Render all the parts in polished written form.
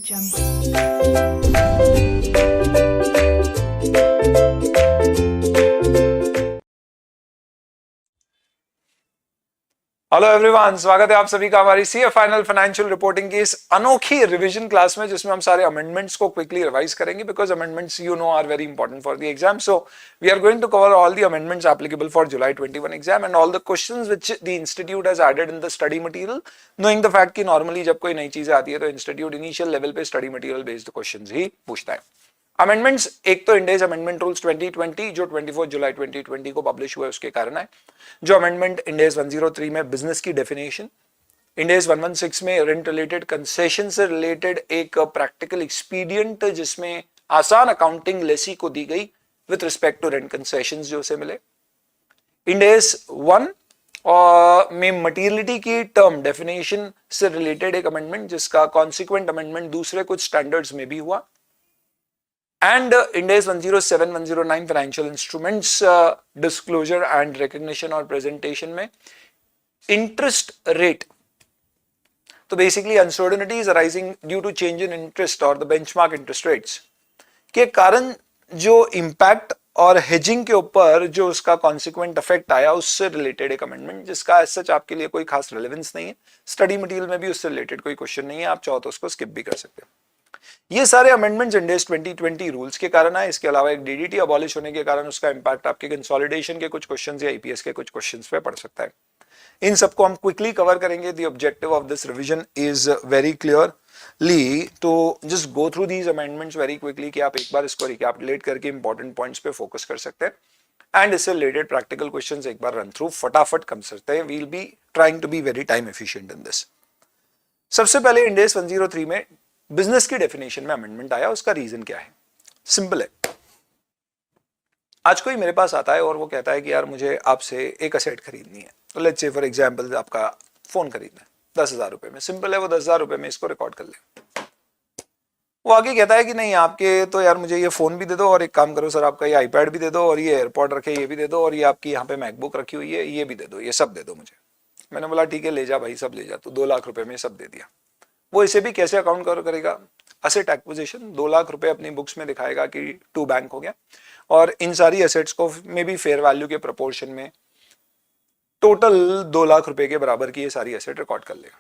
Hello everyone, स्वागत है आप सभी का हमारी सीए फाइनल फाइनेंशियल रिपोर्टिंग की इस अनोखी रिवीजन क्लास में, जिसमें हम सारे अमेंडमेंट्स को क्विकली रिवाइज करेंगे because amendments you know are very important for the exam. So we are going to cover all the amendments applicable for July 21 exam and all the questions which the institute has added in the study material, knowing the fact कि normally जब कोई नई चीजें आती है तो institute initial level पे study material based questions ही पूछता है. अमेंडमेंट्स, एक तो इंडियज अमेंडमेंट रूल्स 2020 जो 24 जुलाई 2020 को पब्लिश हुए उसके कारण है. जो अमेंडमेंट इंडियज 103 में बिजनेस की डेफिनेशन, इंडियज 116 में रेंट रिलेटेड कंसेशन से रिलेटेड एक प्रैक्टिकल एक्सपीडियंट जिसमें आसान अकाउंटिंग लेसी को दी गई with respect to rent concessions जो उसे मिले. इंडियज 1 में मटीरियलिटी की टर्म डेफिनेशन से रिलेटेड एक अमेंडमेंट जिसका कॉन्सिक्वेंट अमेंडमेंट दूसरे कुछ स्टैंडर्ड्स में भी हुआ. And India's 107, 109 financial instruments disclosure and recognition और presentation में interest rate, तो basically uncertainties arising due to change in interest or the benchmark interest rates के कारण जो impact और hedging के ऊपर जो उसका consequent effect आया उससे related एक amendment जिसका as such आपके लिए कोई खास relevance नहीं है, study material में भी उससे related कोई question नहीं है, आप चाहो तो उसको skip भी कर सकते हो. ये सारे अमेंडमेंट्स इंडियस 2020 रूल्स के कारण है. इसके अलावा एक डीडीटी अबॉलिश होने के कारण उसका इंपैक्ट आपके कंसोलिडेशन के कुछ क्वेश्चंस या ईपीएस के कुछ क्वेश्चंस पे पड़ सकता है. इन सबको हम क्विकली कवर करेंगे. The objective of this revision is very clearly to just go through these amendments very quickly, कि आप एक बार इसको रिकैपिटुलेट करके इंपॉर्टेंट पॉइंट्स पे फोकस कर सकते हैं एंड इससे रिलेटेड प्रैक्टिकल क्वेश्चंस एक बार रन थ्रू फटाफट कर सकते हैं. We will be trying to be very time efficient in this. सबसे पहले इंडियस 103 में बिजनेस की डेफिनेशन में अमेंडमेंट आया. उसका रीजन क्या है? सिंपल है. आज कोई मेरे पास आता है और वो कहता है कि यार मुझे आपसे एक असेट खरीदनी है. तो लेट्स से फॉर एग्जांपल आपका फोन खरीदना है 10,000 रुपए में. सिंपल है, वो 10,000 रुपए में इसको रिकॉर्ड कर ले. वो आगे कहता है कि नहीं आपके तो यार मुझे ये फोन भी दे दो और एक काम करो सर आपका ये आईपैड भी दे दो और ये एयरपॉड रखे ये भी दे दो और ये आपकी यहाँ पे मैकबुक रखी हुई है ये भी दे दो, ये सब दे दो मुझे. मैंने बोला ठीक है ले जा भाई सब ले जा. तो 2 लाख रुपए में सब दे दिया. वो इसे भी कैसे अकाउंट करेगा? Asset acquisition. 2 लाख रुपए अपनी बुक्स में दिखाएगा कि टू बैंक हो गया और इन सारी असेट्स को मे बी फेयर वैल्यू के प्रोपोर्शन में टोटल 2 लाख रुपए के बराबर की ये सारी असेट रिकॉर्ड कर लेगा.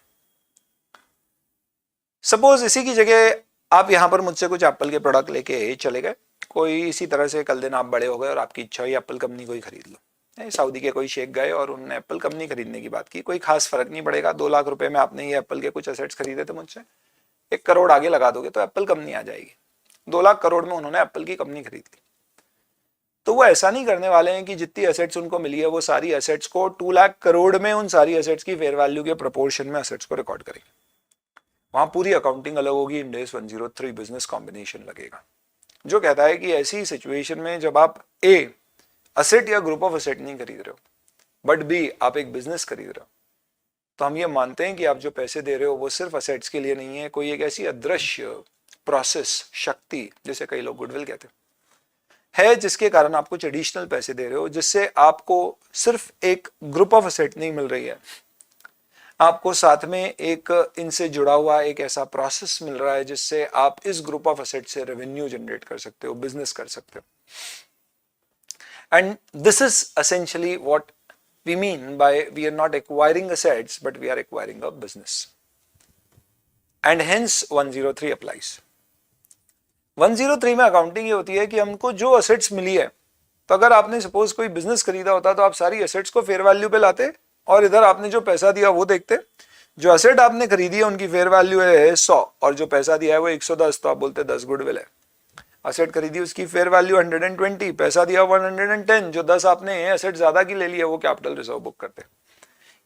सपोज इसी की जगह आप यहां पर मुझसे कुछ एप्पल के प्रोडक्ट लेके चले गए. कोई इसी तरह से कल दिन आप बड़े हो गए और आपकी इच्छा हुई एप्पल कंपनी कोई खरीद लो. सऊदी के कोई शेख गए और उन्होंने एप्पल कंपनी खरीदने की बात की. कोई खास फर्क नहीं पड़ेगा. 2 लाख रुपए में आपने ये एप्पल के कुछ असेट्स खरीदे थे मुझसे, 1 करोड़ आगे लगा दोगे तो एप्पल कंपनी आ जाएगी. 2 लाख करोड़ में उन्होंने एप्पल की कंपनी खरीद ली. तो वो ऐसा नहीं करने वाले हैं कि जितनी असेट्स उनको मिली है वो सारी असेट्स को 2 लाख करोड़ में उन सारी असेट्स की फेयर वैल्यू के प्रोपोर्शन में असेट्स को रिकॉर्ड करेंगे. वहां पूरी अकाउंटिंग अलग होगी. इंडियस 103 बिजनेस कॉम्बिनेशन लगेगा जो कहता है कि ऐसी सिचुएशन में जब आप ए असेट या ग्रुप ऑफ असेट नहीं खरीद रहे हो बट बी आप एक बिजनेस खरीद रहे हो, तो हम ये मानते हैं कि आप जो पैसे दे रहे हो वो सिर्फ असेट्स के लिए नहीं है. कोई एक ऐसी अदृश्य प्रोसेस शक्ति जिसे कई लोग गुडविल कहते हैं जिसके कारण आप कुछ एडिशनल पैसे दे रहे हो जिससे आपको सिर्फ एक ग्रुप ऑफ असेट नहीं मिल रही है, आपको साथ में एक इनसे जुड़ा हुआ एक ऐसा प्रोसेस मिल रहा है जिससे आप इस ग्रुप ऑफ असेट से रेवेन्यू जनरेट कर सकते हो, बिजनेस कर सकते हो. And this is essentially what we mean by we are not acquiring assets but we are acquiring a business. And hence 103 applies. 103 में अकाउंटिंग ये होती है कि हमको जो असेट्स मिली है, तो अगर आपने सपोज कोई बिजनेस खरीदा होता तो आप सारी असेट्स को फेयर वैल्यू पे लाते और इधर आपने जो पैसा दिया वो देखते. जो असेट आपने खरीदी है उनकी फेयर वैल्यू है 100 और जो पैसा दिया है वो 110, तो आप बोलते 10 गुडविल है. असेट खरीदी उसकी फेयर वैल्यू 120, पैसा दिया 110, जो 10 आपने असेट ज्यादा की ले लिया वो कैपिटल रिजर्व बुक करते.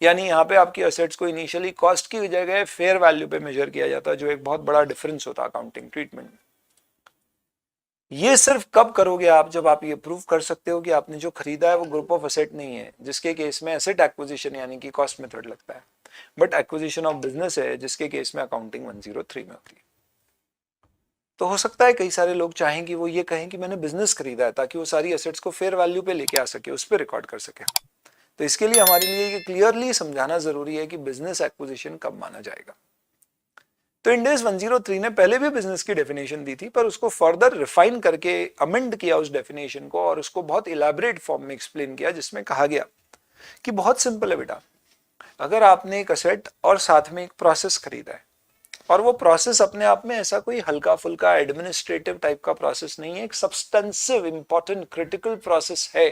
यानी यहाँ पे आपकी असेट्स को इनिशियली कॉस्ट की जगह फेयर वैल्यू पे मेजर किया जाता है, जो एक बहुत बड़ा डिफरेंस होता है अकाउंटिंग ट्रीटमेंट में. ये सिर्फ कब करोगे आप? जब आप ये प्रूव कर सकते हो कि आपने जो खरीदा है वो ग्रुप ऑफ असेट नहीं है, जिसके केस में एसेट एक्विजिशन यानी कि कॉस्ट मेथड लगता है, बट एक्विजिशन ऑफ बिजनेस है जिसके केस में अकाउंटिंग 103 में होती है. तो हो सकता है कई सारे लोग चाहें कि वो ये कहें कि मैंने बिजनेस खरीदा है ताकि वो सारी एसेट्स को फेयर वैल्यू पे लेके आ सके, उस पर रिकॉर्ड कर सके. तो इसके लिए हमारे लिए ये क्लियरली समझाना जरूरी है कि बिजनेस एक्विजिशन कब माना जाएगा. तो इंड एस 103 ने पहले भी बिजनेस की डेफिनेशन दी थी, पर उसको फर्दर रिफाइन करके अमेंड किया उस डेफिनेशन को और उसको बहुत इलैबोरेट फॉर्म में एक्सप्लेन किया, जिसमें कहा गया कि बहुत सिंपल है बेटा, अगर आपने एक असेट और साथ में एक प्रोसेस खरीदा है और वो प्रोसेस अपने आप में ऐसा कोई हल्का फुल्का एडमिनिस्ट्रेटिव टाइप का प्रोसेस नहीं है, एक सब्सटेंसिव इंपॉर्टेंट क्रिटिकल प्रोसेस है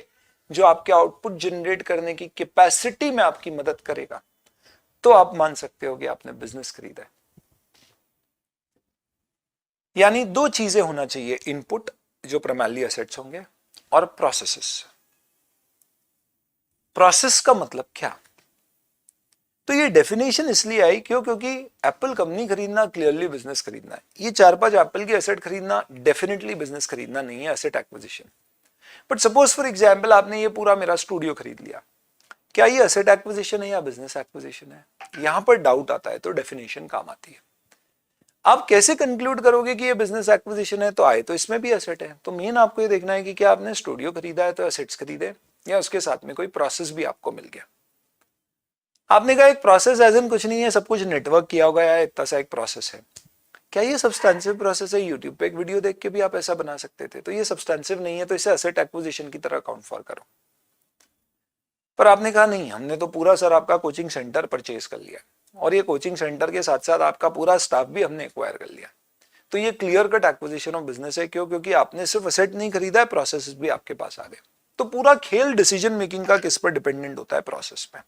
जो आपके आउटपुट जनरेट करने की कैपेसिटी में आपकी मदद करेगा, तो आप मान सकते हो कि आपने बिजनेस खरीदा है। यानी दो चीजें होना चाहिए, इनपुट जो प्राइमरी एसेट्स होंगे और प्रोसेसेस। प्रोसेस का मतलब क्या? तो ये डेफिनेशन इसलिए आई क्योंकि एप्पल कंपनी खरीदना क्लियरली बिजनेस खरीदना है। ये 4-5 एप्पल की एसेट खरीदना डेफिनेटली बिजनेस खरीदना नहीं है, asset acquisition. But suppose for example आपने ये पूरा मेरा स्टूडियो खरीद लिया, क्या ये एसेट एक्विजिशन है या बिजनेस एक्विजिशन है? यहां पर डाउट आता है, तो डेफिनेशन काम आती है। आप कैसे कंक्लूड करोगे कि ये बिजनेस एक्विजिशन है? तो आए तो इसमें भी एसेट है, तो मेन आपको ये देखना है कि क्या आपने स्टूडियो खरीदा है तो एसेट्स खरीदे, या उसके साथ में कोई प्रोसेस भी आपको मिल गया। आपने कहा एक प्रोसेस एज इन कुछ नहीं है, सब कुछ नेटवर्क किया होगा या इतना सा एक प्रोसेस है। क्या ये सब्सटेंसिव प्रोसेस है? यूट्यूब पे एक वीडियो देख के भी आप ऐसा बना सकते थे, तो ये सब्सटेंसिव नहीं है, तो इसे एसेट एक्विजिशन की तरह काउंट फॉर करो। पर आपने कहा नहीं, हमने तो पूरा सर आपका कोचिंग सेंटर परचेज कर लिया और ये कोचिंग सेंटर के साथ साथ आपका पूरा स्टाफ भी हमने एक्वायर कर लिया, तो ये clear cut acquisition of business है। क्यों? क्योंकि आपने सिर्फ एसेट नहीं खरीदा है, प्रोसेस भी आपके पास आ गए। तो पूरा खेल डिसीजन मेकिंग का किस पर डिपेंडेंट होता है? प्रोसेस पे।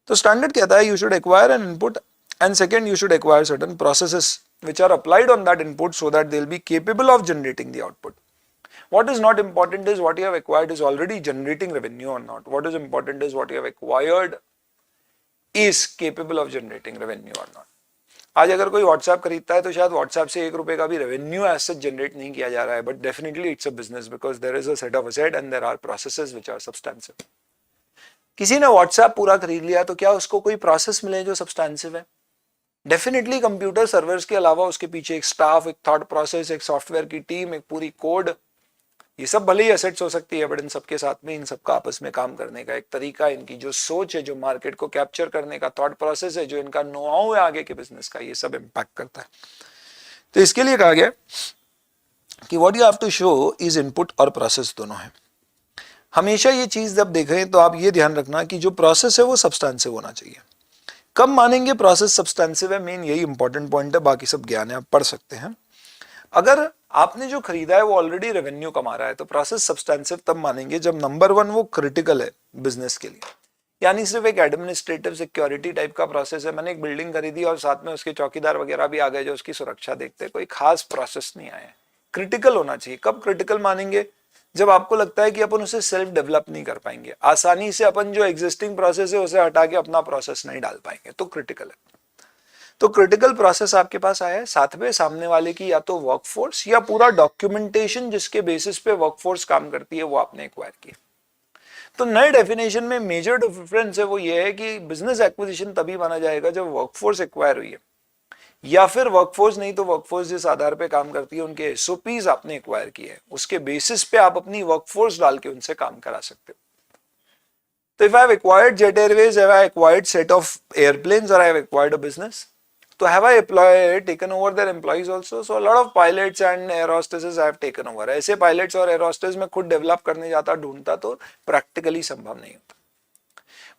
तो स्टैंडर्ड कहता है you should acquire N input and second you should acquire certain processes which are applied on that input so that they'll be capable of generating the output. What is not important is what you have acquired is already generating revenue or not. What is important is what you have acquired is capable of generating revenue or not. आज अगर कोई WhatsApp खरीदता है तो शायद WhatsApp से 1 रुपए का भी रेवेन्यू एज सच जनरेट नहीं किया जा रहा है, but definitely it's a business because there is a set of asset and there are processes which are substantive. किसी ने WhatsApp पूरा खरीद लिया तो क्या उसको कोई प्रोसेस मिले जो सब्सटेंसिव है? डेफिनेटली कंप्यूटर सर्वर्स के अलावा उसके पीछे एक स्टाफ, एक थॉट प्रोसेस, एक सॉफ्टवेयर की टीम, एक पूरी कोड, ये सब भले ही एसेट्स हो सकती है, बट इन सबके साथ में इन सबका आपस में काम करने का एक तरीका, इनकी जो सोच है, जो मार्केट को कैप्चर करने का थॉट प्रोसेस है, जो इनका नो हाउ है आगे के बिजनेस का, ये सब इंपैक्ट करता है। तो इसके लिए कहा गया कि what you have to show is input और प्रोसेस दोनों है। हमेशा ये चीज जब देखें तो आप ये ध्यान रखना कि जो प्रोसेस है वो सब्सटेंसिव होना चाहिए। कब मानेंगे प्रोसेस सब्सटेंसिव है? मेन यही इंपॉर्टेंट पॉइंट है, बाकी सब ज्ञान है, आप पढ़ सकते हैं। अगर आपने जो खरीदा है वो ऑलरेडी रेवेन्यू कमा रहा है तो प्रोसेस सब्सटेंसिव तब मानेंगे जब नंबर 1 वो क्रिटिकल है बिजनेस के लिए, यानी सिर्फ एक एडमिनिस्ट्रेटिव सिक्योरिटी टाइप का प्रोसेस है। मैंने एक बिल्डिंग खरीदी और साथ में उसके चौकीदार वगैरह भी आ गए जो उसकी सुरक्षा देखते, कोई खास प्रोसेस नहीं आया। क्रिटिकल होना चाहिए। कब क्रिटिकल मानेंगे? जब आपको लगता है कि अपन उसे सेल्फ डेवलप नहीं कर पाएंगे, आसानी से अपन जो एग्जिस्टिंग प्रोसेस है उसे हटा के अपना प्रोसेस नहीं डाल पाएंगे, तो क्रिटिकल है। तो क्रिटिकल प्रोसेस आपके पास आया है, साथ में सामने वाले की या तो वर्कफोर्स या पूरा डॉक्यूमेंटेशन जिसके बेसिस पे वर्कफोर्स काम करती है वो आपने एक्वायर किया। तो नए डेफिनेशन में मेजर डिफरेंस है वो ये है कि बिजनेस एक्विजिशन तभी माना जाएगा जब वर्कफोर्स एक्वायर हुई है, या फिर वर्कफोर्स नहीं तो वर्कफोर्स जिस आधार पे काम करती है उनके एसओपीज आपने एक्वायर किए हैं, उसके बेसिस पे आप अपनी वर्कफोर्स डाल के उनसे काम करा सकते हो। तो if I have acquired Jet Airways, have I acquired set of airplanes or I have acquired a business? So have I taken over their employees also? So a lot of pilots and air hostesses I have taken over. ऐसे pilots और air hostess मैं खुद develop करने जाता ढूंढता तो practically संभव नहीं होता।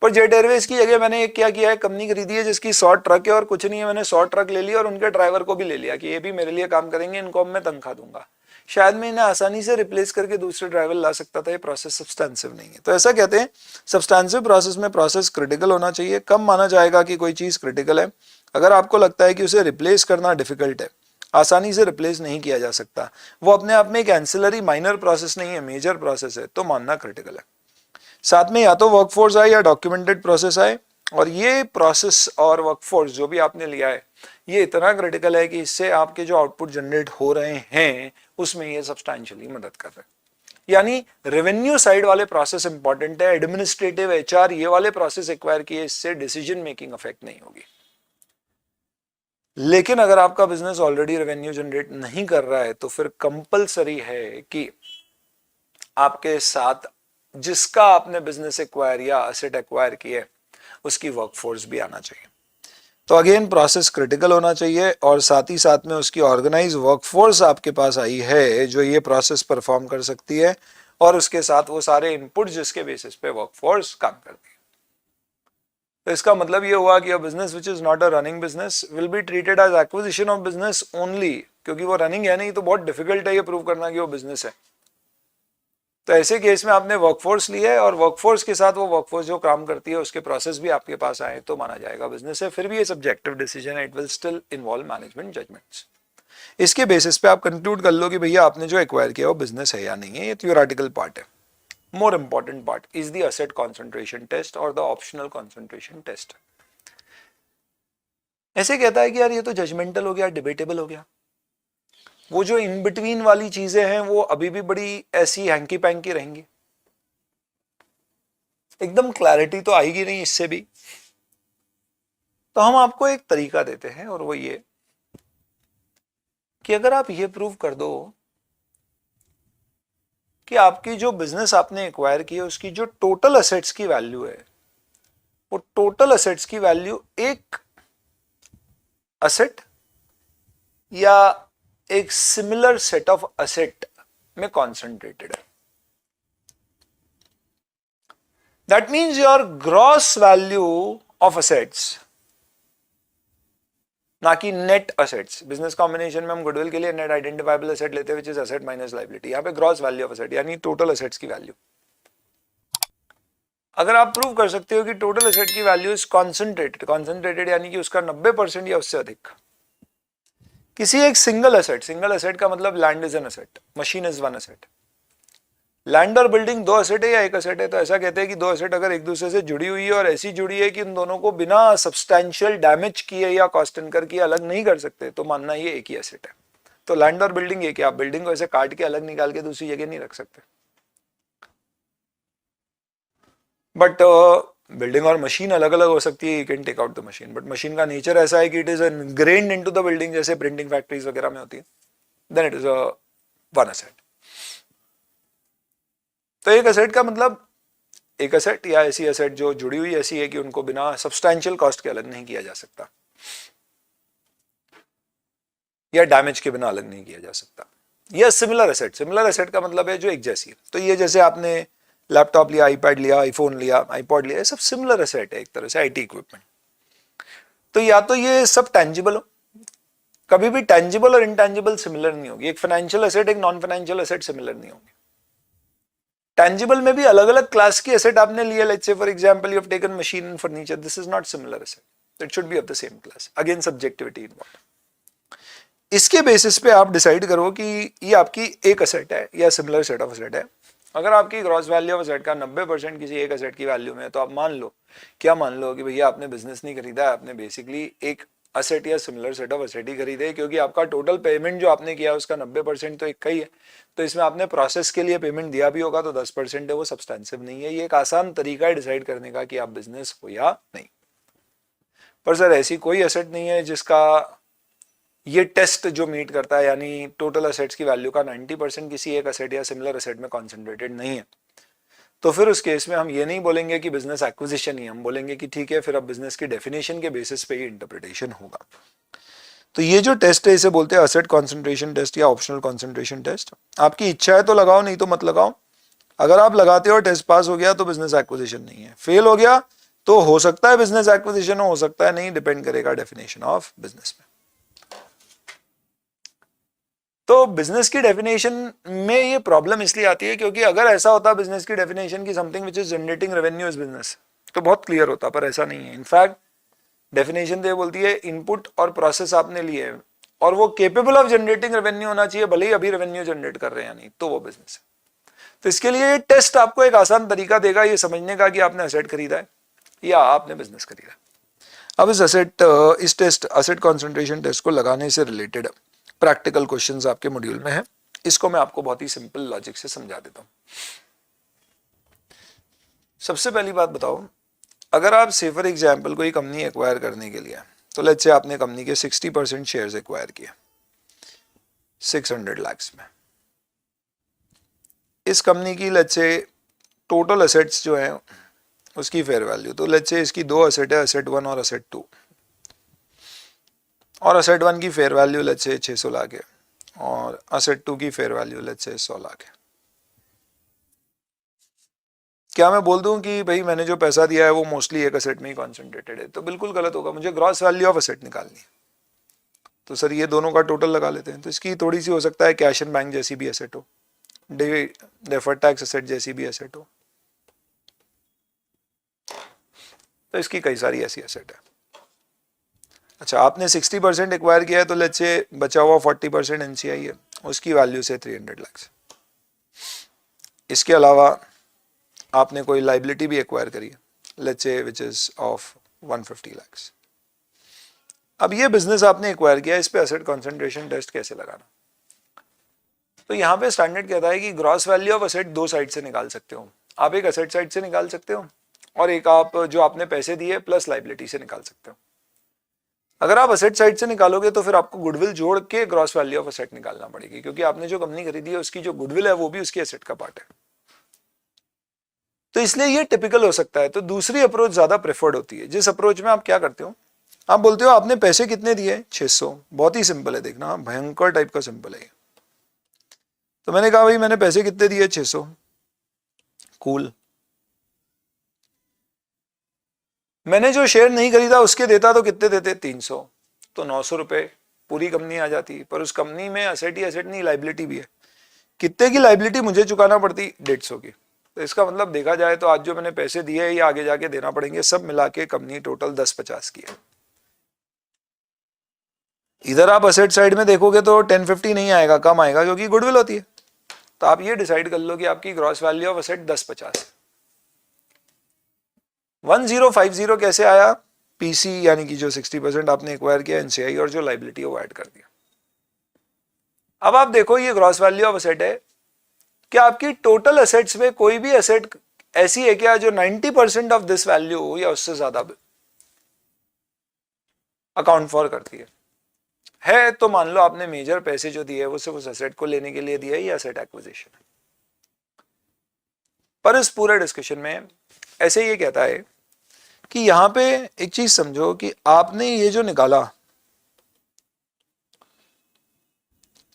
पर जेट एयरवेज की जगह मैंने क्या किया है, कंपनी खरीदी है जिसकी 100 ट्रक है और कुछ नहीं है, मैंने 100 ट्रक ले लिया और उनके ड्राइवर को भी ले लिया कि ये भी मेरे लिए काम करेंगे, इनको मैं तनख्वाह दूंगा। शायद मैं इन्हें आसानी से रिप्लेस करके दूसरे ड्राइवर ला सकता था, ये प्रोसेस सब्सटेंसिव नहीं है। तो ऐसा कहते हैं सब्सटेंसिव प्रोसेस में प्रोसेस क्रिटिकल होना चाहिए। कब माना जाएगा कि कोई चीज क्रिटिकल है? अगर आपको लगता है कि उसे रिप्लेस करना डिफिकल्ट है, आसानी से रिप्लेस नहीं किया जा सकता, वो अपने आप में एक एंसिलरी माइनर प्रोसेस नहीं है, मेजर प्रोसेस है, तो मानना क्रिटिकल है। साथ में या तो वर्कफोर्स आए या डॉक्यूमेंटेड प्रोसेस आए, और ये प्रोसेस और वर्कफोर्स जो भी आपने लिया है ये इतना क्रिटिकल है कि इससे आपके जो आउटपुट जनरेट हो रहे हैं उसमें ये सब्सटैंशियली मदद कर रहे हैं। यानी रेवेन्यू साइड वाले प्रोसेस इंपॉर्टेंट है, एडमिनिस्ट्रेटिव एचआर ये वाले प्रोसेस एक्वायर किए, इससे डिसीजन मेकिंग अफेक्ट नहीं होगी। लेकिन अगर आपका बिजनेस ऑलरेडी रेवेन्यू जनरेट नहीं कर रहा है तो फिर कंपलसरी है कि आपके साथ जिसका आपने बिजनेस एक्वायर या एसेट एक्वायर किया उसकी वर्कफोर्स भी आना चाहिए। तो अगेन प्रोसेस क्रिटिकल होना चाहिए और साथ ही साथ में उसकी ऑर्गेनाइज वर्कफोर्स आपके पास आई है जो ये प्रोसेस परफॉर्म कर सकती है और उसके साथ वो सारे इनपुट जिसके बेसिस पे वर्कफोर्स काम करती है। तो इसका मतलब ये हुआ कि a business which is not a running business will be treated as acquisition of business only, क्योंकि वो रनिंग है नहीं तो बहुत डिफिकल्ट है ये प्रूव करना कि वो बिजनेस है। तो ऐसे केस में आपने वर्कफोर्स लिया है और वर्कफोर्स के साथ वो वर्कफोर्स जो काम करती है उसके प्रोसेस भी आपके पास आए तो माना जाएगा बिजनेस है। फिर भी ये सब्जेक्टिव डिसीजन है, it will still involve management judgments. इसके बेसिस पे आप कंक्लूड कर लो कि भैया आपने जो एक्वायर किया वो बिजनेस है या नहीं है। ये थ्योरेटिकल पार्ट है। More important part is the asset concentration test और द ऑप्शनल कॉन्सेंट्रेशन टेस्ट। ऐसे कहता है कि यार ये तो जजमेंटल हो गया, डिबेटेबल हो गया। वो जो इन बिटवीन वाली चीजें हैं वो अभी भी बड़ी ऐसी हैंकी पैंकी रहेंगी, एकदम क्लैरिटी तो आएगी नहीं इससे भी। तो हम आपको एक तरीका देते हैं और वो ये कि अगर आप ये प्रूव कर दो कि आपकी जो बिजनेस आपने एक्वायर की है उसकी जो टोटल असेट्स की वैल्यू है वो टोटल असेट्स की वैल्यू एक असेट या एक सिमिलर सेट ऑफ असेट में कॉन्सेंट्रेटेड है। That means your gross value of assets, ना कि नेट असेट्स। बिजनेस कॉम्बिनेशन में हम गुडविल के लिए नेट आइडेंटिफाइबल असेट लेते हैं which is asset minus liability. यहां पे ग्रॉस वैल्यू ऑफ असेट यानी टोटल असेट्स की वैल्यू। अगर आप प्रूव कर सकते हो कि टोटल असेट की वैल्यू इज कॉन्सेंट्रेटेड यानी कि उसका 90% या उससे अधिक किसी एक सिंगल असेट का मतलब land is an asset, machine is one asset. Land और बिल्डिंग दो असेट है या एक असेट है? तो ऐसा कहते हैं कि दो असेट अगर एक दूसरे से जुड़ी हुई है और ऐसी जुड़ी है कि उन दोनों को बिना सब्सटैंशियल डैमेज किए या कॉस्ट इनकर किए अलग नहीं कर सकते तो मानना ये एक ही असेट है। तो लैंड और बिल्डिंग एक, आप बिल्डिंग को ऐसे काट के अलग निकाल के दूसरी जगह नहीं रख सकते। बट बिल्डिंग और मशीन अलग अलग हो सकती है, you can take out the machine, but machine का नेचर ऐसा है कि it is ingrained into the building, जैसे प्रिंटिंग फैक्ट्रीज वगैरह में होती है, then it is a one asset. तो एक असेट का मतलब एक असेट या ऐसी असेट जो जुड़ी हुई ऐसी है कि उनको बिना सब्सटैंशियल कॉस्ट के अलग नहीं किया जा सकता या डैमेज के बिना अलग नहीं किया जा सकता। या सिमिलर असेट का मतलब है जो एक जैसी है। तो ये जैसे आपने लैपटॉप लिया, आईपैड लिया, आईफोन लिया, आईपॉड लिया, ये सब सिमिलर असेट है एक तरह से, आईटी इक्विपमेंट। तो या तो ये सब टेंजिबल हो, कभी भी टेंजिबल और इनटेंजिबल सिमिलर नहीं होगी। एक फाइनेंशियल असेट एक नॉन फाइनेंशियल असेट सिमिलर नहीं होगी। टेंजिबल में भी अलग अलग क्लास की एसेट आपने लिए, let's say for example you have taken machine and furniture, this is not similar asset, it should B of the same class. Again subjectivity involve. इसके बेसिस पे आप डिसाइड करो कि ये आपकी एक असेट है या सिमिलर सेट ऑफ असेट है। अगर आपकी ग्रॉस वैल्यू ऑफ असेट का 90% किसी एक असेट की वैल्यू में है तो आप मान लो, क्या मान लो कि भैया आपने बिजनेस नहीं खरीदा है, आपने बेसिकली एक असेट या सिमिलर सेट ऑफ असेट ही खरीदे, क्योंकि आपका टोटल पेमेंट जो आपने किया उसका 90% तो एक का ही है। तो इसमें आपने प्रोसेस के लिए पेमेंट दिया भी होगा तो 10% है वो सब्सटेंसिव नहीं है। ये एक आसान तरीका है डिसाइड करने का कि आप बिजनेस हो या नहीं। पर सर ऐसी कोई असेट नहीं है जिसका ये टेस्ट जो मीट करता है, यानी टोटल असेट्स की वैल्यू का 90% किसी एक असेट या सिमिलर असेट में कॉन्सेंट्रेटेड नहीं है। तो फिर उस केस में हम ये नहीं बोलेंगे कि बिजनेस एक्विजिशन ही, हम बोलेंगे कि ठीक है फिर अब बिजनेस की डेफिनेशन के बेसिस पे ही इंटरप्रिटेशन होगा। तो ये जो टेस्ट है इसे बोलते हैं असेट कॉन्सेंट्रेशन टेस्ट या ऑप्शनल कॉन्सेंट्रेशन टेस्ट। आपकी इच्छा है तो लगाओ, नहीं तो मत लगाओ। अगर आप लगाते हो टेस्ट पास हो गया तो बिजनेस एक्विजिशन नहीं है, फेल हो गया तो हो सकता है बिजनेस एक्विजिशन हो सकता है नहीं, डिपेंड करेगा डेफिनेशन ऑफ बिजनेस में। तो बिजनेस की डेफिनेशन में ये प्रॉब्लम इसलिए आती है क्योंकि अगर ऐसा होता बिजनेस की डेफिनेशन की something which is generating revenue is business तो बहुत क्लियर होता, पर ऐसा नहीं है। इनफैक्ट डेफिनेशन तो ये बोलती है इनपुट और प्रोसेस आपने लिए है और वो केपेबल ऑफ जनरेटिंग रेवेन्यू होना चाहिए, भले ही अभी रेवेन्यू जनरेट कर रहे हैं या नहीं, तो वो बिजनेस है। तो इसके लिए ये टेस्ट आपको एक आसान तरीका देगा ये समझने का कि आपने असेट खरीदा है या आपने बिजनेस खरीदा है। अब इस टेस्ट असेट कॉन्सेंट्रेशन टेस्ट को लगाने से रिलेटेड प्रैक्टिकल क्वेश्चंस आपके मॉड्यूल में है। इसको मैं आपको बहुत ही सिंपल लॉजिक से समझा देता हूं। सबसे पहली बात बताओ, अगर आप से फॉर एग्जांपल कोई कंपनी एक्वायर करने के लिए, तो लेट्स से आपने कंपनी के 60% शेयर्स एक्वायर किए 600 लाख में। इस कंपनी की लेट्स से टोटल असेट्स जो है उसकी फेयर वैल्यू, तो लेट्स से इसकी दो असेट है, असेट 1 और असेट 2। और असेट 1 की fair value let's say 600 lakh है और असेट 2 की fair value let's say 100 lakh है। क्या मैं बोल दूं कि भाई मैंने जो पैसा दिया है वो मोस्टली एक असेट में ही कॉन्सेंट्रेटेड है? तो बिल्कुल गलत होगा, मुझे ग्रॉस वैल्यू ऑफ असेट निकालनी है। तो सर ये दोनों का टोटल लगा लेते हैं। तो इसकी थोड़ी सी हो सकता है कैश एंड बैंक जैसी भी एसेट हो, डेफर्ड टैक्स एसेट जैसी भी एसेट हो, तो इसकी कई सारी ऐसी एसेट है। अच्छा, आपने 60% एक्वायर किया है तो लेट्स से बचा हुआ 40% एनसीआई है, उसकी वैल्यू से 300 लाख। इसके अलावा आपने कोई लाइबिलिटी भी एक्वायर करी है let's say which is of 150 lakh. अब ये बिजनेस आपने एक्वायर किया, इस पे एसेट कंसंट्रेशन टेस्ट कैसे लगाना? तो यहाँ पे स्टैंडर्ड कहता है कि ग्रॉस वैल्यू ऑफ एसेट दो साइड से निकाल सकते हो। आप एक एसेट साइड से निकाल सकते हो और एक आप जो आपने पैसे दिए प्लस लाइबिलिटी से निकाल सकते हो। अगर आप एसेट साइड से निकालोगे तो फिर आपको गुडविल जोड़ के ग्रॉस वैल्यू ऑफ एसेट निकालना पड़ेगी, क्योंकि आपने जो कंपनी खरीदी है उसकी जो गुडविल है वो भी उसकी एसेट का पार्ट है। तो इसलिए ये टिपिकल हो सकता है। तो दूसरी अप्रोच ज्यादा प्रेफर्ड होती है, जिस अप्रोच में आप क्या करते हो, आप बोलते हो आपने पैसे कितने दिए? 600। बहुत ही सिंपल है, देखना भयंकर टाइप का सिंपल है। तो मैंने कहा भाई मैंने पैसे कितने दिए? 600। कूल। मैंने जो शेयर नहीं खरीदा उसके देता तो कितने देते? 300। तो 900 रुपए पूरी कंपनी आ जाती, पर उस कंपनी में एसेट ही एसेट नहीं, लाइबिलिटी भी है। कितने की लाइबिलिटी मुझे चुकाना पड़ती? 150 की। तो इसका मतलब देखा जाए तो आज जो मैंने पैसे दिए या आगे जाके देना पड़ेंगे, सब मिला के कंपनी टोटल 10-50 की है। इधर आप एसेट साइड में देखोगे तो 1050 नहीं आएगा, कम आएगा, क्योंकि गुडविल होती है। तो आप ये डिसाइड कर लो कि आपकी ग्रॉस वैल्यू ऑफ एसेट 1050 है। 1050 कैसे आया? पीसी यानी कि जो 60% आपने एक्वायर किया, एनसीआई, और जो लाइबिलिटी वो ऐड कर दिया। अब आप देखो ये ग्रॉस वैल्यू ऑफ एसेट है, क्या आपकी टोटल एसेट्स में कोई भी एसेट ऐसी है क्या जो 90% ऑफ दिस वैल्यू या उससे ज्यादा अकाउंट फॉर करती है? तो मान लो आपने मेजर पैसे जो दिए वो सिर्फ उस एसेट को लेने के लिए दिया है या एसेट एक्विजिशन है। पर इस पूरे डिस्कशन में ऐसे ये कहता है कि यहां पे एक चीज समझो कि आपने ये जो निकाला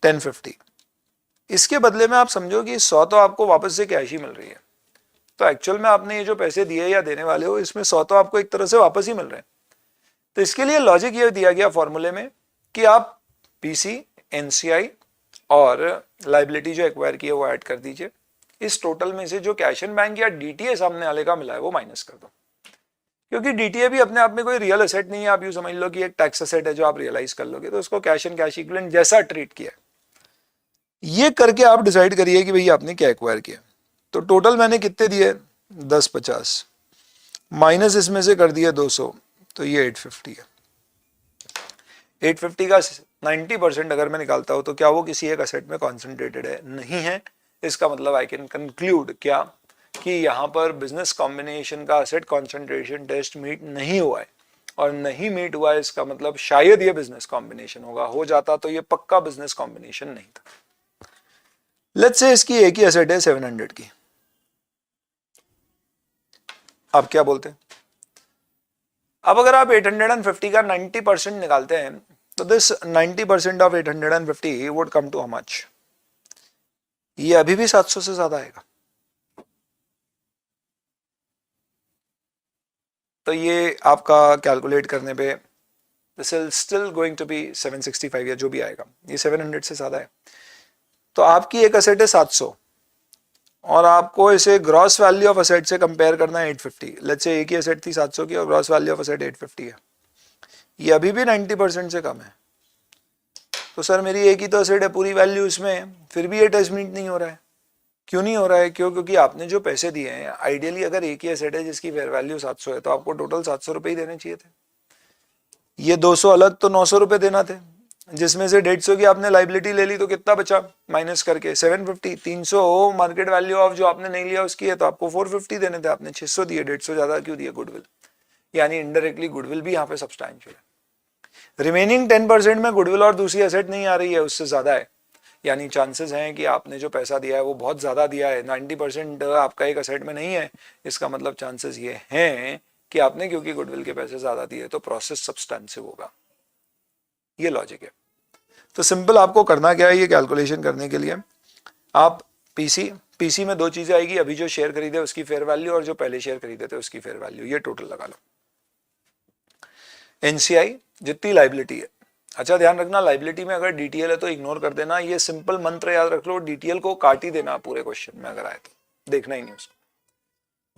1050, इसके बदले में आप समझो कि 100 तो आपको वापस से कैश ही मिल रही है। तो एक्चुअल में आपने ये जो पैसे दिए या देने वाले हो, इसमें 100 तो आपको एक तरह से वापस ही मिल रहे हैं। तो इसके लिए लॉजिक ये दिया गया फॉर्मूले में कि आप पीसी, एनसीआई और लाइबिलिटी जो एक्वायर की है वो ऐड कर दीजिए। इस टोटल में से जो कैश एंड बैंक या डीटीए सामने वाले का मिला है वो माइनस कर दो, क्योंकि डीटीए भी अपने आप में कोई रियल एसेट नहीं है। आप यूं समझ लो कि एक टैक्स एसेट है जो आप रियलाइज कर लोगे, तो उसको कैश एंड कैश इक्विवेलेंट जैसा ट्रीट किया। ये करके आप डिसाइड करिए कि भाई आपने क्या एक्वायर किया। तो टोटल मैंने कितने दिए? 1050 माइनस इसमें से कर दिया 200, तो ये 850 है। 850 का 90% अगर मैं निकालता हूं तो क्या वो किसी एक एसेट में कॉन्सेंट्रेटेड है? नहीं है। इसका मतलब आई कैन कंक्लूड क्या कि यहां पर बिजनेस कॉम्बिनेशन का एसेट कॉन्सेंट्रेशन टेस्ट मीट नहीं हुआ है, और नहीं मीट हुआ है इसका मतलब शायद ये बिजनेस कॉम्बिनेशन होगा, हो जाता तो ये पक्का बिजनेस कॉम्बिनेशन नहीं था। लेट्स से इसकी एक ही एसेट है 700 की। आप क्या बोलते हैं? अब अगर आप 850 का 90% निकालते हैं तो this 90% of 850 would come to how much? ये अभी भी 700 से ज्यादा आएगा। तो ये आपका कैलकुलेट करने पे this is still going to be 765 या जो भी आएगा, ये 700 से ज्यादा है। तो आपकी एक एसेट है 700 और आपको इसे ग्रॉस वैल्यू ऑफ एसेट से कंपेयर करना है 850। लेट्स से एक ही एसेट थी 700 की और ग्रॉस वैल्यू ऑफ एसेट 850 है। ये अभी भी 90% से कम है। तो सर मेरी एक ही तो एसेट है, पूरी वैल्यू इसमें, फिर भी ये टेस्ट मीट नहीं हो रहा है। क्यों नहीं हो रहा है? क्योंकि आपने जो पैसे दिए हैं, आइडियली अगर एक ही एसेट है जिसकी फेयर वैल्यू 700 है तो आपको टोटल 700 रुपए ही देने चाहिए थे। ये 200 अलग तो 900 रुपए देना थे, जिसमें से 150 की आपने लाइबिलिटी ले ली, तो कितना बचा माइनस करके? 750। 300 मार्केट वैल्यू ऑफ जो आपने नहीं लिया उसकी है, तो आपको 450 देने थे, आपने 600 दिए। 150 ज्यादा क्यों दिया? गुडविल, यानी इनडायरेक्टली गुडविल भी यहाँ पे सब्सटैंशियल है। रिमेनिंग 10% में गुडविल और दूसरी एसेट नहीं आ रही है, उससे ज्यादा है, यानी चांसेस हैं कि आपने जो पैसा दिया है वो बहुत ज्यादा दिया है। 90% आपका एक एसेट में नहीं है, इसका मतलब चांसेस ये हैं कि आपने क्योंकि गुडविल के पैसे ज्यादा दिए तो प्रोसेस सब्सटेंसिव होगा। ये लॉजिक है। तो सिंपल आपको करना क्या है, ये कैलकुलेशन करने के लिए आप पीसी में दो चीजें आएगी, अभी जो शेयर खरीदे उसकी फेयर वैल्यू और जो पहले शेयर खरीदे थे उसकी फेयर वैल्यू, ये टोटल लगा लो। एनसीआई जितनी लाइबिलिटी है, अच्छा ध्यान रखना लाइबिलिटी में अगर डीटीएल है तो इग्नोर कर देना, ये सिंपल मंत्र याद रख लो, डीटीएल को काट ही देना पूरे क्वेश्चन में अगर आए तो, देखना ही नहीं उसको।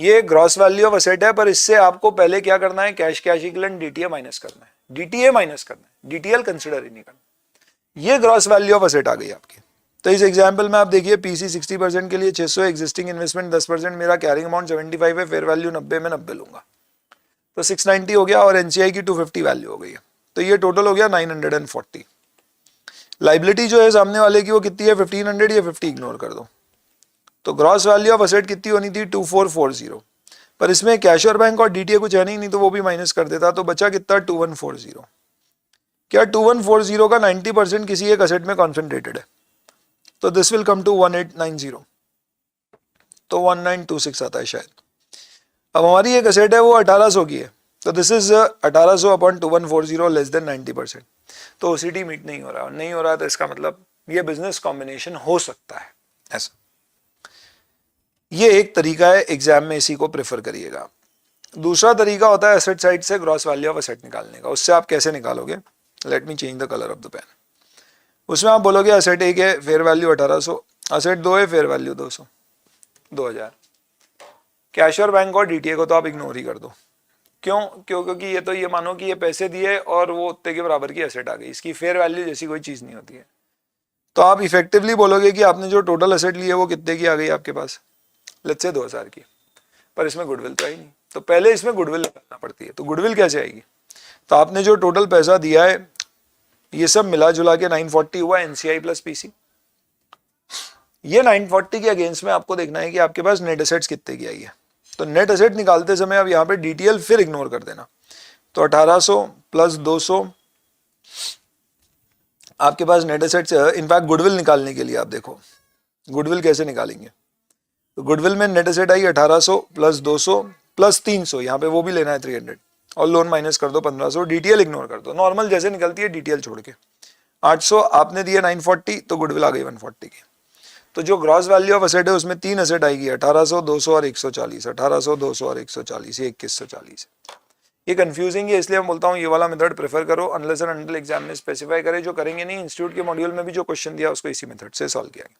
ये ग्रॉस वैल्यू ऑफ असेट है, पर इससे आपको पहले क्या करना है, cash cash equivalent DTA minus करना है, डीटीए माइनस करना है, डीटीएल कंसिडर ही नहीं करना। ये ग्रॉस वैल्यू ऑफ असेट आ गई आपकी। तो इस एग्जांपल में आप देखिए पीसी 60% के लिए 600, एग्जिस्टिंग इन्वेस्टमेंट 10%, मेरा कैरिंग अमाउंट 75 है, फेयर वैल्यू 90 में 90 लूंगा तो 690 हो गया, और एनसीआई की 250 वैल्यू हो गई है, तो ये टोटल हो गया 940। लाइबिलिटी जो है सामने वाले की वो कितनी है 1500, या 50 इग्नोर कर दो। तो ग्रॉस वैल्यू ऑफ असेट कितनी होनी थी 2440, पर इसमें कैश और बैंक और डीटीए कुछ है नहीं तो वो भी माइनस कर देता, तो बचा कितना 2140। क्या 2140 का 90% किसी एक असेट में कॉन्सेंट्रेटेड है, तो दिस विल कम टू 1890, तो 1926 आता है शायद। अब हमारी एक असेट है वो 1800 की है, तो this is 1800 upon 2140 less than 90%, तो ओसीडी मीट नहीं हो रहा, नहीं हो रहा तो इसका मतलब ये बिजनेस कॉम्बिनेशन हो सकता है ऐसा। ये एक तरीका है, एग्जाम में इसी को प्रेफर करिएगा। दूसरा तरीका होता है एसेट साइड से ग्रॉस वैल्यू ऑफ एसेट निकालने का। उससे आप कैसे निकालोगे, let me change the colour of the pen. उसमें आप बोलोगे एसेट 1 है फेयर वैल्यू 1800, एसेट 2 है फेयर वैल्यू 200, 2000। कैश और बैंक और डीटीए को तो आप इग्नोर ही कर दो, क्योंकि ये तो ये मानो कि ये पैसे दिए और वो उतने के बराबर की एसेट आ गई, इसकी फेयर वैल्यू जैसी कोई चीज नहीं होती है। तो आप इफेक्टिवली बोलोगे कि आपने जो टोटल एसेट ली है वो कितने की आ गई आपके पास, लेट्स से 2000 की, पर इसमें गुडविल तो आई नहीं, तो पहले इसमें गुडविल लगाना पड़ती है। तो गुडविल कैसे आएगी, तो आपने जो टोटल पैसा दिया है ये सब मिला जुला के 940 हुआ एनसीआई प्लस पीसी। ये 940 के अगेंस्ट में आपको देखना है कि आपके पास नेट एसेट्स कितने की आई है। तो नेट एसेट निकालते समय अब यहाँ पे डीटीएल फिर इग्नोर कर देना, तो 1800 प्लस 200 आपके पास नेट एसेट्स। इनफैक्ट गुडविल निकालने के लिए आप देखो गुडविल कैसे निकालेंगे, तो गुडविल में नेट एसेट आई 1800 प्लस 200 प्लस 300, यहाँ पे वो भी लेना है 300, और लोन माइनस कर दो 1500, डीटीएल इग्नोर कर दो, नॉर्मल जैसे निकलती है डीटीएल छोड़ के। 800 आपने दिया 940, तो गुडविल आ गई 140 की। तो जो ग्रॉस वैल्यू ऑफ एसेट है उसमें 3 एसेट आएगी 1800, 200 और 140, 1800, 200 और 140, ये 2140। ये कंफ्यूजिंग है, इसलिए मैं बोलता हूँ ये वाला मेथड प्रेफर करो, अनलेस एंड अनटिल एग्जाम में स्पेसिफाई करे। जो करेंगे नहीं, इंस्टीट्यूट के मॉड्यूल में भी जो क्वेश्चन दिया उसको इसी मेथड से सॉल्व किया गया।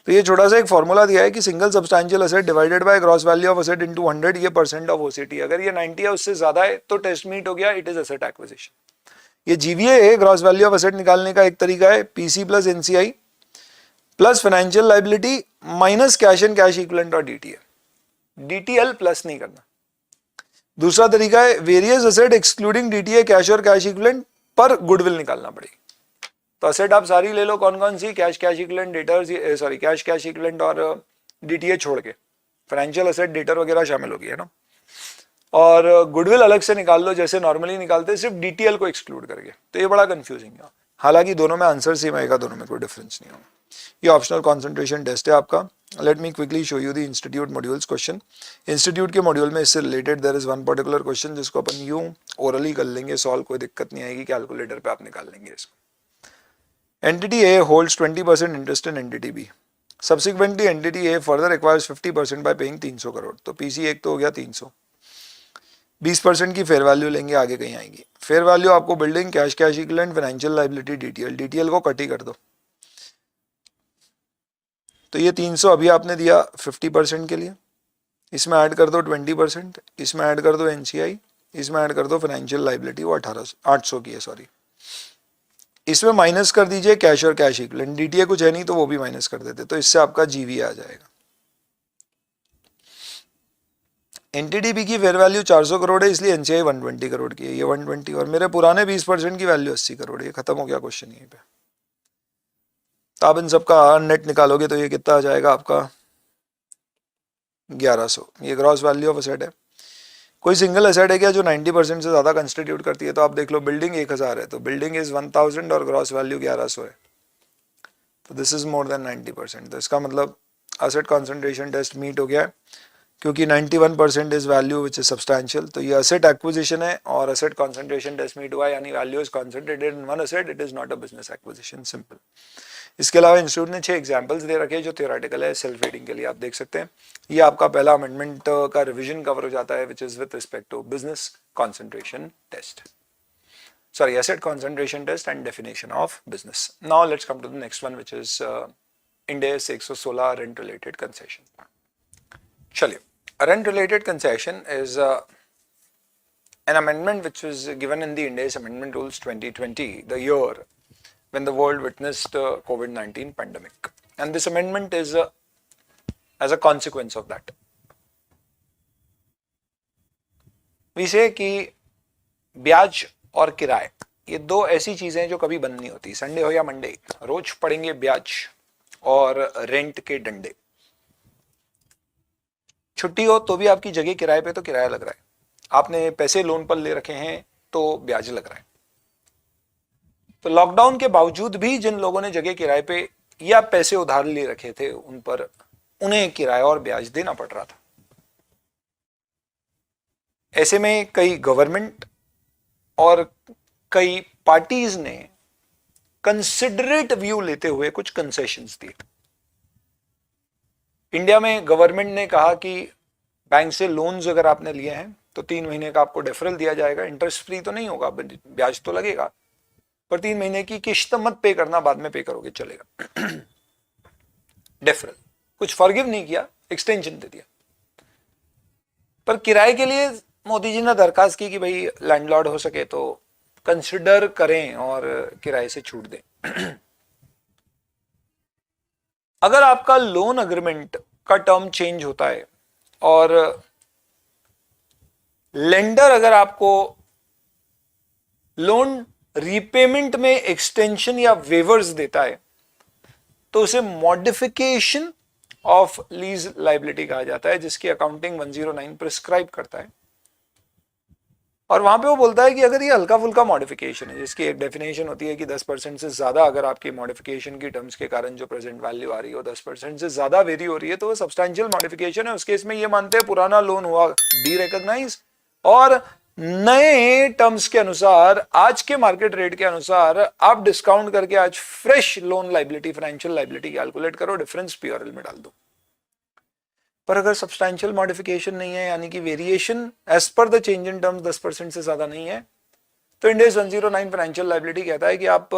तो ये छोटा सा एक फॉर्मूला दिया है कि single substantial asset divided by gross value of asset into 100, ये परसेंट ऑफ ओसीटी। अगर ये 90 है उससे ज्यादा है तो टेस्ट मीट हो गया, इट इज एसेट एक्विजिशन। ये जीवीए है, ग्रॉस वैल्यू ऑफ एसेट निकालने का एक तरीका है, PC plus NCI plus financial liability minus cash and cash equivalent और डीटीए, डीटीएल प्लस नहीं करना। दूसरा तरीका है various asset excluding DTA cash और कैश इक्विवेलेंट पर गुडविल निकालना पड़ेगी। तो एसेट आप सारी ले लो, कौन कौन सी, cash cash equivalent, debtors, sorry cash cash equivalent और डीटीए छोड़ के, फाइनेंशियल एसेट डेटर वगैरह शामिल होगी है ना। और गुडविल अलग से निकाल लो जैसे नॉर्मली निकालते हैं, सिर्फ डीटीएल को एक्सक्लूड करके। तो ये बड़ा कंफ्यूजिंग है, हालांकि दोनों में आंसर सेम आएगा, दोनों में कोई डिफरेंस नहीं होगा। ये ऑप्शनल कंसंट्रेशन टेस्ट है आपका। Let me quickly show you the institute modules question. Institute के मॉड्यूल में इससे related there is one particular question जिसको अपन यूं ओरली कर लेंगे सॉल्व, कोई दिक्कत नहीं आएगी, कैलकुलेटर पे आप निकाल लेंगे इसको। Entity A holds 20% interest in entity B. Subsequently, entity A further acquires 50% by paying 300 crore. तो PC एक तो हो गया 300, 20% की फेयर वैल्यू लेंगे, आगे कहीं आएगी। फेयर वैल्यू आपको building, cash cash equivalent, financial liability, DTL, DTL को कट ही कर दो। तो ये 300 अभी आपने दिया 50% के लिए, इसमें ऐड कर दो 20%, इसमें ऐड कर दो एनसीआई, इसमें ऐड कर दो फाइनेंशियल लाइबिलिटी, वो 800 की है सॉरी, इसमें माइनस कर दीजिए कैश और कैश इक्विवेलेंट, डीटीए कुछ है नहीं तो वो भी माइनस कर देते, तो इससे आपका जीवी आ जाएगा। एनटीडी बी की फेयर वैल्यू 400 करोड़ है, इसलिए एनसीआई 120 करोड़ की है, ये 120, और मेरे पुराने 20% की वैल्यू 80 करोड़ है। ये खत्म हो गया क्वेश्चन यहीं पे। तो आप इन सबका नेट निकालोगे तो ये कितना आ जाएगा आपका 1100। ये ग्रॉस वैल्यू ऑफ एसेट है। कोई सिंगल एसेट है क्या जो 90% से ज्यादा कंस्टिट्यूट करती है, तो आप देख लो बिल्डिंग 1000 है तो बिल्डिंग इज 1000 और ग्रॉस वैल्यू 1100 है, तो दिस इज मोर देन 90%। तो इसका मतलब एसेट कॉन्सेंट्रेशन टेस्ट मीट हो गया है। क्योंकि 91% is value which is substantial, तो ये असेट एक्विजिशन है और असेट कॉन्सेंट्रेशन टेस्ट मीट हुआ, यानी value is concentrated in one asset, it is not a business acquisition, simple. इसके अलावा इंस्टीट्यूट ने 6 एग्जांपल्स दे रखे हैं जो थियोरेटिकल है, सेल्फ रीडिंग के लिए आप देख सकते हैं। ये आपका पहला अमेंडमेंट का रिवीजन कवर हो जाता है which is with respect to business concentration test, sorry, asset concentration test and definition of business. Now let's come to the next one, which is Ind AS 116 rent related concession. चलिए, rent related concession is an amendment which was given in the Ind AS Amendment Rules 2020, the year when the world witnessed COVID-19 pandemic, and this amendment is as a consequence of that. We say कि ब्याज और किराए ये दो ऐसी चीजें जो कभी बंद नहीं होती, संडे हो या मंडे रोज पड़ेंगे ब्याज और रेंट के डंडे। छुट्टी हो तो भी आपकी जगह किराए पे तो किराया लग रहा है, आपने पैसे लोन पर ले रखे हैं तो ब्याज लग रहा है। तो लॉकडाउन के बावजूद भी जिन लोगों ने जगह किराए पे या पैसे उधार ले रखे थे उन पर उन्हें किराया और ब्याज देना पड़ रहा था। ऐसे में कई गवर्नमेंट और कई पार्टीज ने कंसिडरेट व्यू लेते हुए कुछ कंसेशंस दिए। इंडिया में गवर्नमेंट ने कहा कि बैंक से लोन्स अगर आपने लिए हैं तो 3 महीने का आपको डेफरल दिया जाएगा, इंटरेस्ट फ्री तो नहीं होगा, ब्याज तो लगेगा, पर 3 महीने की किश्त मत पे करना, बाद में पे करोगे चलेगा। डेफरल, कुछ फॉरगिव नहीं किया, एक्सटेंशन दे दिया। पर किराए के लिए मोदी जी ने दरखास्त की कि भाई लैंडलॉर्ड हो सके तो कंसिडर करें और किराए से छूट दें। अगर आपका लोन अग्रीमेंट का टर्म चेंज होता है और लेंडर अगर आपको लोन रीपेमेंट में एक्सटेंशन या वेवर्स देता है तो उसे मॉडिफिकेशन ऑफ लीज लायबिलिटी कहा जाता है, जिसकी अकाउंटिंग 109 प्रिस्क्राइब करता है। और वहां पे वो बोलता है कि अगर ये हल्का फुल्का मॉडिफिकेशन है, जिसकी एक डेफिनेशन होती है कि 10% से ज्यादा अगर आपकी मॉडिफिकेशन की टर्म्स के कारण जो प्रेजेंट वैल्यू आ रही है 10% से ज्यादा वेरी हो रही है तो वो सब्सटैंशियल मॉडिफिकेशन है। उस केस में ये मानते हैं पुराना लोन हुआ डी रिकॉग्नाइज और नए टर्म्स के अनुसार, आज के मार्केट रेट के अनुसार आप डिस्काउंट करके आज fresh loan liability, financial liability calculate करो, डिफरेंस पीआरएल में डाल दो। पर अगर सब्सटैंशियल मॉडिफिकेशन नहीं है, यानी कि variation as per the change in terms 10% से ज्यादा नहीं है, तो इंड AS 109 फाइनेंशियल लायबिलिटी कहता है कि आप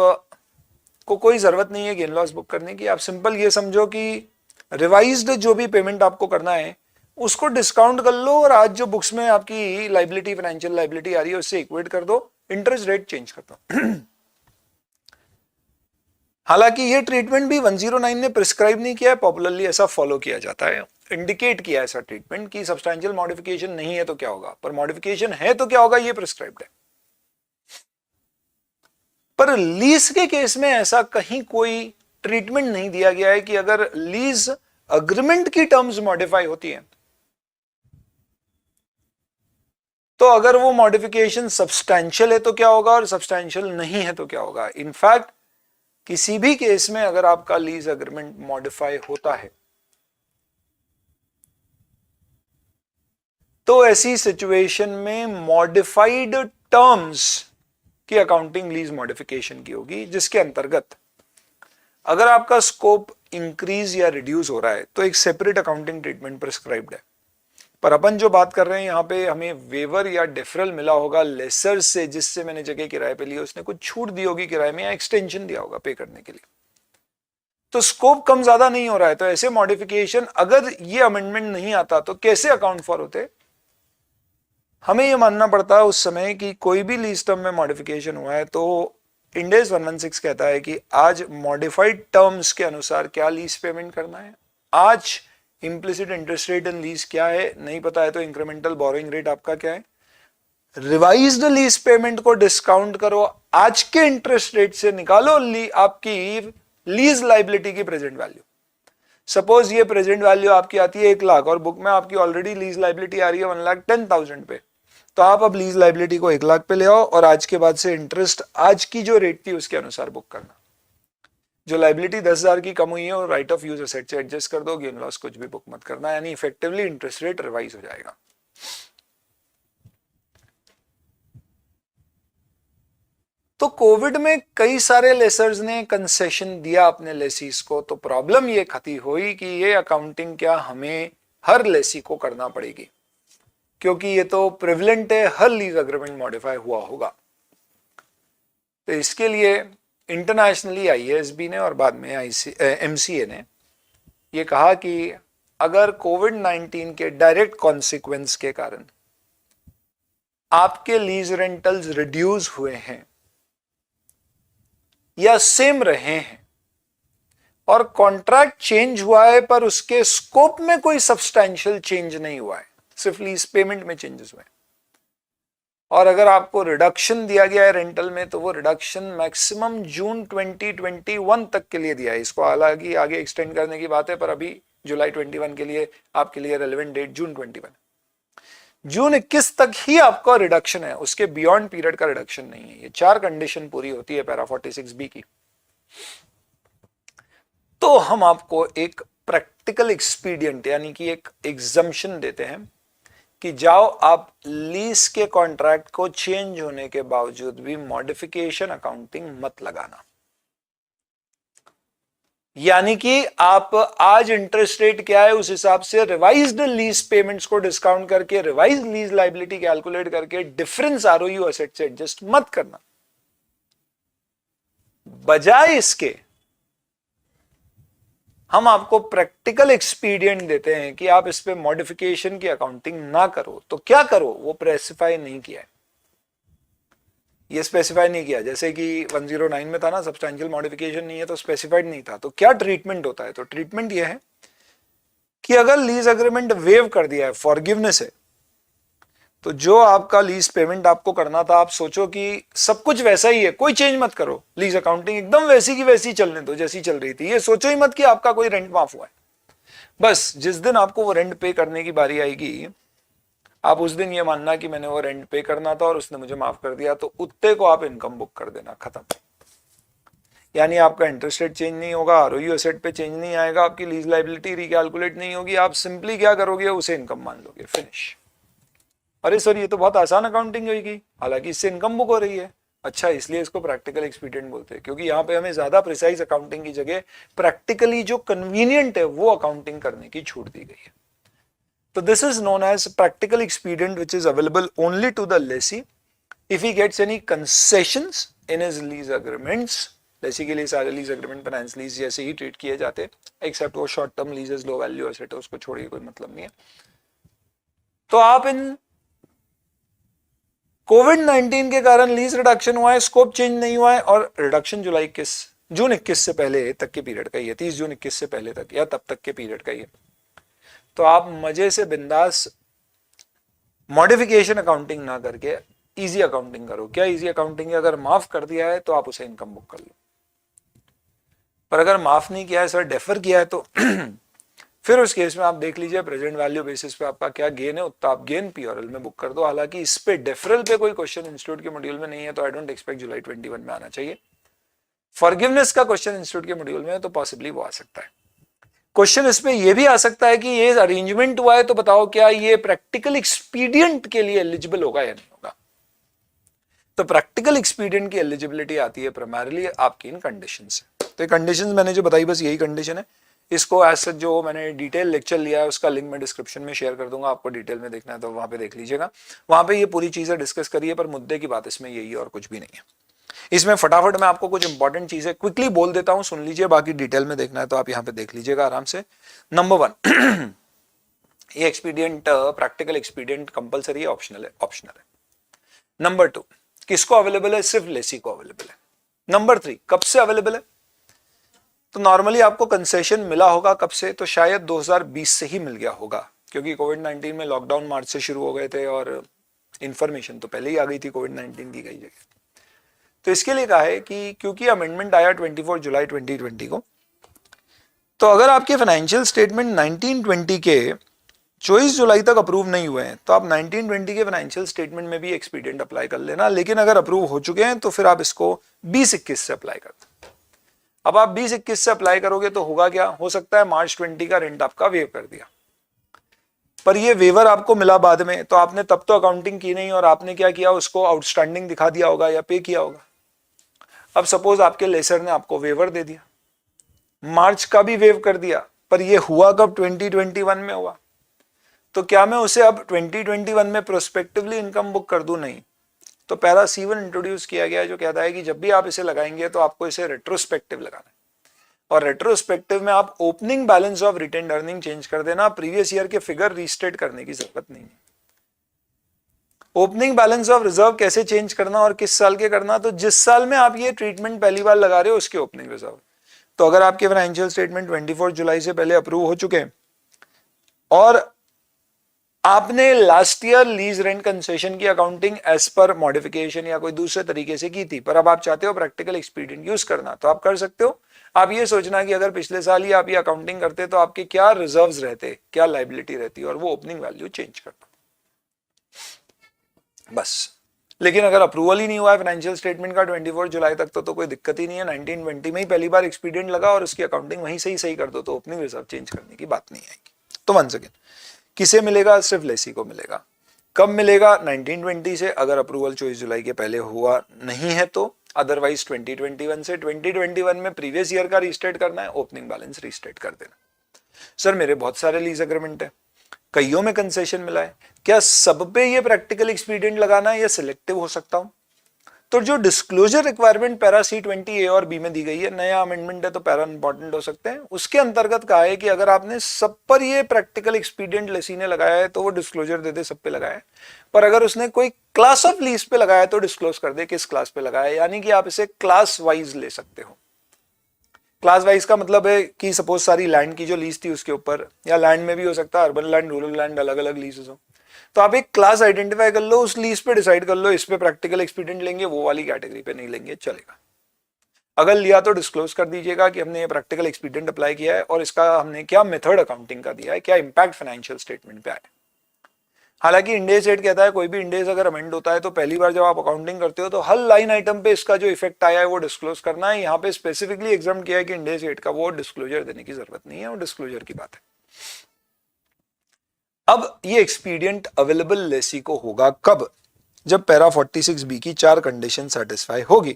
को कोई जरूरत नहीं है गेन लॉस बुक करने की। आप सिंपल ये समझो कि रिवाइज्ड जो भी पेमेंट आपको करना है उसको डिस्काउंट कर लो और आज जो बुक्स में आपकी लायबिलिटी, फाइनेंशियल लायबिलिटी आ रही है उससे इक्वेट कर दो, इंटरेस्ट रेट चेंज कर दो। हालांकि ये ट्रीटमेंट भी 109 ने प्रिस्क्राइब नहीं किया है, पॉपुलरली ऐसा फॉलो किया जाता है, इंडिकेट किया ऐसा ट्रीटमेंट कि सब्सटैंशियल मॉडिफिकेशन नहीं है तो क्या होगा, पर मॉडिफिकेशन है तो क्या होगा, ये प्रिस्क्राइब्ड है। पर लीज के केस में ऐसा कहीं कोई ट्रीटमेंट नहीं दिया गया है कि अगर लीज अग्रीमेंट की टर्म्स मॉडिफाई होती है तो अगर वो मॉडिफिकेशन सब्सटैंशियल है तो क्या होगा और सब्सटैंशियल नहीं है तो क्या होगा। इनफैक्ट किसी भी केस में अगर आपका लीज अग्रीमेंट मॉडिफाई होता है तो ऐसी सिचुएशन में मॉडिफाइड टर्म्स की अकाउंटिंग लीज मॉडिफिकेशन की होगी, जिसके अंतर्गत अगर आपका स्कोप इंक्रीज या रिड्यूस हो रहा है तो एक सेपरेट अकाउंटिंग ट्रीटमेंट प्रिस्क्राइब्ड है। पर अपन जो बात कर रहे हैं यहाँ पे हमें वेवर या डिफरल मिला होगा लेसर से, जिससे मैंने जगह किराए पे ली, उसने कुछ छूट दी होगी किराए में या एक्सटेंशन दिया होगा पे करने के लिए, तो स्कोप कम ज्यादा नहीं हो रहा है। तो ऐसे मॉडिफिकेशन अगर ये अमेंडमेंट नहीं आता तो कैसे अकाउंट फॉर होते। हमें यह मानना पड़ता है उस समय कि कोई भी लीज टर्म में मॉडिफिकेशन हुआ है तो इंड AS 116 कहता है कि आज मॉडिफाइड टर्म्स के अनुसार क्या लीज पेमेंट करना है, आज implicit interest rate in lease क्या है, नहीं पता है तो इंक्रीमेंटल बोरोइंग रेट आपका क्या है, रिवाइज्ड लीज पेमेंट को डिस्काउंट करो, आज के इंटरेस्ट रेट से निकालो आपकी लीज लायबिलिटी की प्रेजेंट वैल्यू। सपोज ये प्रेजेंट वैल्यू आपकी आती है 1 लाख और बुक में आपकी ऑलरेडी लीज लायबिलिटी आ रही है 1,10,000 पे, तो आप अब लीज लायबिलिटी को 1 लाख पे ले आओ और आज के बाद से इंटरेस्ट आज की जो रेट थी उसके अनुसार बुक करना। जो लाइबिलिटी 10,000 की कम हुई है और राइट ऑफ यूज एसेट से एडजस्ट कर दो, गेन लॉस कुछ भी बुक मत करना, यानी इफेक्टिवली इंटरेस्ट रेट रिवाइज हो जाएगा। तो कोविड में कई सारे लेसर्स ने कंसेशन दिया अपने लेसीज को, तो प्रॉब्लम ये खती हुई कि ये अकाउंटिंग क्या हमें हर लेसी को करना पड़ेगी, क्योंकि ये तो प्रिविलेंट है, हर लीज एग्रीमेंट मॉडिफाई हुआ होगा। तो इसके लिए इंटरनेशनली आईएएसबी ने और बाद में एमसीए ने ये कहा कि अगर कोविड-19 के डायरेक्ट कॉन्सिक्वेंस के कारण आपके लीज रेंटल्स रिड्यूस हुए हैं या सेम रहे हैं और कॉन्ट्रैक्ट चेंज हुआ है पर उसके स्कोप में कोई सब्सटैंशियल चेंज नहीं हुआ है, सिर्फ लीज पेमेंट में चेंजेस हुए, और अगर आपको रिडक्शन दिया गया है रेंटल में, तो वो रिडक्शन मैक्सिमम जून 2021 तक के लिए दिया है। इसको हालांकि आगे एक्सटेंड करने की बात है, पर अभी जुलाई 21 के लिए आपके लिए रेलेवेंट डेट जून 21, जून 21 तक ही आपका रिडक्शन है, उसके बियॉन्ड पीरियड का रिडक्शन नहीं है। ये 4 कंडीशन पूरी होती है पैरा 46B की। तो हम आपको एक प्रैक्टिकल एक्सपीडियंट यानी कि एक एग्जम्पशन देते हैं कि जाओ आप लीज के कॉन्ट्रैक्ट को चेंज होने के बावजूद भी मॉडिफिकेशन अकाउंटिंग मत लगाना, यानी कि आप आज इंटरेस्ट रेट क्या है उस हिसाब से रिवाइज्ड लीज पेमेंट्स को डिस्काउंट करके रिवाइज्ड लीज लायबिलिटी कैलकुलेट करके डिफरेंस आरओयू एसेट से एडजस्ट मत करना। बजाय इसके हम आपको प्रैक्टिकल एक्सपीडियंट देते हैं कि आप इस पे मॉडिफिकेशन की अकाउंटिंग ना करो। तो क्या करो, वो स्पेसिफाई नहीं किया है, ये स्पेसिफाई नहीं किया। जैसे कि 109 में था ना, सब्सटैंशियल मॉडिफिकेशन नहीं है तो स्पेसिफाइड नहीं था। तो क्या ट्रीटमेंट होता है, तो ट्रीटमेंट ये है कि अगर लीज एग्रीमेंट वेव कर दिया है, फॉरगिवनेस है, तो जो आपका लीज पेमेंट आपको करना था, आप सोचो कि सब कुछ वैसा ही है, कोई चेंज मत करो, लीज अकाउंटिंग एकदम वैसी की वैसी चलने दो जैसी चल रही थी। ये सोचो ही मत कि आपका कोई रेंट माफ हुआ है। बस जिस दिन आपको वो रेंट पे करने की बारी आएगी, आप उस दिन ये मानना कि मैंने वो रेंट पे करना था और उसने मुझे माफ कर दिया, तो उत्ते को आप इनकम बुक कर देना, खत्म। यानी आपका इंटरेस्ट रेट चेंज नहीं होगा, आरओयू एसेट पे चेंज नहीं आएगा, आपकी लीज लायबिलिटी रिकैलकुलेट नहीं होगी, आप सिंपली क्या करोगे, उसे इनकम मान लोगे, फिनिश। अरे सर ये तो बहुत आसान अकाउंटिंग होगी, हालांकि इससे इनकम बुक हो रही है। अच्छा, इसलिए इसको प्रैक्टिकल एक्सपीडियंट बोलते हैं, क्योंकि यहाँ पे हमें ज्यादा प्रिसाइज अकाउंटिंग की जगह प्रैक्टिकली जो कन्वीनियंट है वो अकाउंटिंग करने की छूट दी गई है। तो this is known as practical expedient which is available only to the lessee if he gets any concessions in his lease agreements. Lessee के लिए सारे लीज एग्रीमेंट फाइनेंस लीज जैसे ही ट्रीट किए जाते हैं, एक्सेप्ट वो short term लीजेस, low value asset है, उसको छोड़िए, कोई मतलब नहीं है। तो आप इन कोविड-19 के कारण लीज रिडक्शन हुआ है, स्कोप चेंज नहीं हुआ है, और रिडक्शन जून 21 से पहले तक के पीरियड का ही है, 30 जून 21 से पहले तक या तब तक के पीरियड का ही है। तो आप मजे से बिंदास मॉडिफिकेशन अकाउंटिंग ना करके इजी अकाउंटिंग करो। क्या इजी अकाउंटिंग है, अगर माफ कर दिया है तो आप उसे इनकम बुक कर लो, पर अगर माफ नहीं किया है सर, डेफर किया है, तो फिर उस केस में आप देख लीजिए प्रेजेंट वैल्यू बेसिस पे आपका क्या गेन है, उतना आप गेन पीआरएल में बुक कर दो। हालांकि इस पे डेफरल पे कोई क्वेश्चन इंस्टीट्यूट के मॉड्यूल में नहीं है, तो आई डोंट एक्सपेक्ट जुलाई 21 में आना चाहिए। फॉरगिवनेस का क्वेश्चन इंस्टीट्यूट के मॉड्यूल में है, तो पॉसिबली वो आ सकता है। क्वेश्चन इसमें यह भी आ सकता है कि ये अरेंजमेंट हुआ है, तो बताओ क्या ये प्रैक्टिकल एक्सपीडियंट के लिए एलिजिबल होगा या नहीं होगा। तो प्रैक्टिकल एक्सपीडियंट की एलिजिबिलिटी आती है प्राइमरीली आपकी इन कंडीशन से। तो ये कंडीशन मैंने जो बताई बस यही कंडीशन है। इसको ऐसा जो मैंने डिटेल लेक्चर लिया है उसका लिंक मैं डिस्क्रिप्शन में शेयर कर दूंगा, आपको डिटेल में देखना है तो वहां पे देख लीजिएगा। वहां पे ये पूरी चीजें डिस्कस करी है, पर मुद्दे की बात इसमें यही है और कुछ भी नहीं है। इसमें फटाफट मैं आपको कुछ इंपॉर्टेंट चीजें क्विकली बोल देता हूं, सुन लीजिए, बाकी डिटेल में देखना है तो आप यहाँ पे देख लीजिएगा आराम से। नंबर 1, ये एक्सपीडियंट प्रैक्टिकल एक्सपीडियंट कंपलसरी है, ऑप्शनल है। नंबर 2, किसको अवेलेबल है, सिर्फ लेसी को अवेलेबल है। नंबर 3, कब से अवेलेबल है, तो नॉर्मली आपको कंसेशन मिला होगा कब से, तो शायद 2020 से ही मिल गया होगा, क्योंकि कोविड-19 में लॉकडाउन मार्च से शुरू हो गए थे और इंफॉर्मेशन तो पहले ही आ गई थी कोविड-19 की कई जगह। तो इसके लिए कहा है कि क्योंकि अमेंडमेंट आया 24 जुलाई 2020 को, तो अगर आपके फाइनेंशियल स्टेटमेंट 1920 के 24 जुलाई तक अप्रूव नहीं हुए हैं, तो आप 1920 के फाइनेंशियल स्टेटमेंट में भी एक्सपीडियंट अप्लाई कर लेना। लेकिन अगर अप्रूव हो चुके हैं तो फिर आप इसको 2021 से अप्लाई कर दो। अब आप 20-21 से अप्लाई करोगे तो होगा क्या, हो सकता है मार्च 20 का रेंट आपका वेव कर दिया, पर ये वेवर आपको मिला बाद में, तो आपने तब तो अकाउंटिंग की नहीं और आपने क्या किया, उसको आउटस्टैंडिंग दिखा दिया होगा या पे किया होगा। अब सपोज आपके लेसर ने आपको वेवर दे दिया, मार्च का भी वेव कर दिया, पर ये हुआ कब, 2021 में हुआ, तो क्या मैं उसे अब 2021 में प्रोस्पेक्टिवली इनकम बुक कर दूं, नहीं। तो पैरा C1 इंट्रोड्यूस किया गया है जो कहता है कि जब भी आप इसे लगाएंगे तो आपको इसे रेट्रोस्पेक्टिव लगाना है, और रेट्रोस्पेक्टिव में आप opening balance of retained earning change कर देना, प्रीवियस ईयर के फिगर रीस्टेट करने की जरूरत नहीं है। ओपनिंग बैलेंस ऑफ रिजर्व कैसे चेंज करना और किस साल के करना, तो जिस साल में आप ये ट्रीटमेंट पहली बार लगा रहे हो उसके ओपनिंग रिजर्व। तो अगर आपके फाइनेंशियल स्टेटमेंट 24 जुलाई से पहले अप्रूव हो चुके हैं और आपने last year lease rent concession की अकाउंटिंग एज पर मॉडिफिकेशन या कोई दूसरे तरीके से की थी, पर अब आप चाहते हो प्रैक्टिकल एक्सपीरियंस यूज करना, तो आप कर सकते हो। आप ये सोचना कि अगर पिछले साल ही आप ये अकाउंटिंग करते तो आपके क्या रिजर्व्स रहते, क्या लायबिलिटी रहती, और वो ओपनिंग वैल्यू चेंज करना बस। लेकिन अगर अप्रूवल ही नहीं हुआ है फाइनेंशियल स्टेटमेंट का 24 जुलाई तक तो कोई दिक्कत ही नहीं है। 1920 में ही पहली बार एक्सपीरियंस लगा और उसकी अकाउंटिंग वहीं से ही सही कर दो तो ओपनिंग रिजर्व चेंज करने की बात नहीं आएगी। तो वन सेकेंड, किसे मिलेगा, सिर्फ लेसी को मिलेगा। कब मिलेगा, 1920 से, अगर अप्रूवल 24 जुलाई के पहले हुआ नहीं है तो, अदरवाइज 2021 से। 2021 में प्रीवियस ईयर का रीस्टेट करना है, ओपनिंग बैलेंस रीस्टेट कर देना। सर मेरे बहुत सारे लीज एग्रीमेंट है, कईयों में कंसेशन मिला है, क्या सब पे ये प्रैक्टिकल एक्सपीडिएंट लगाना है या सिलेक्टिव हो सकता हूं? तो जो डिस्क्लोजर रिक्वायरमेंट पैरा C20A और B में दी गई है, नया अमेंडमेंट है तो पैरा इंपॉर्टेंट हो सकते हैं, उसके अंतर्गत कहा है कि अगर आपने सब पर ये प्रैक्टिकल एक्सपीडिएंट लेसी ने लगाया है तो वो डिस्क्लोजर दे दे सब पे लगाया है, पर अगर उसने कोई क्लास ऑफ लीज पे लगाया तो डिस्क्लोज कर दे किस क्लास पे लगाया है, यानी कि आप इसे क्लास वाइज ले सकते हो। क्लास वाइज का मतलब है कि सपोज सारी लैंड की जो लीज थी उसके ऊपर, या लैंड में भी हो सकता है अर्बन लैंड, रूरल लैंड, अलग अलग लीजेस हो, तो आप एक क्लास आइडेंटिफाई कर लो, उस लीज पे डिसाइड कर लो इस पे प्रैक्टिकल एक्सपीडिएंट लेंगे, वो वाली कैटेगरी पे नहीं लेंगे, चलेगा। अगर लिया तो डिस्क्लोज कर दीजिएगा कि हमने ये प्रैक्टिकल एक्सपीडिएंट अप्लाई किया है और इसका हमने क्या मेथड अकाउंटिंग का दिया है, क्या इंपैक्ट फाइनेंशियल स्टेटमेंट पे आया। हालांकि इंडेस 8 कहता है कोई भी इंडेस अगर अमेंड होता है तो पहली बार जब आप अकाउंटिंग करते हो तो हर लाइन आइटम पे इसका जो इफेक्ट आया है वो डिस्क्लोज करना है। यहाँ पे स्पेसिफिकली एग्जाम किया है कि इंडेस 8 का वो डिस्क्लोजर देने की जरूरत नहीं है, वो डिस्क्लोजर की बात है। अब ये एक्सपीडिएंट अवेलेबल लेसी को होगा कब, जब पैरा 46B की 4 कंडीशन सेटिस्फाई होगी।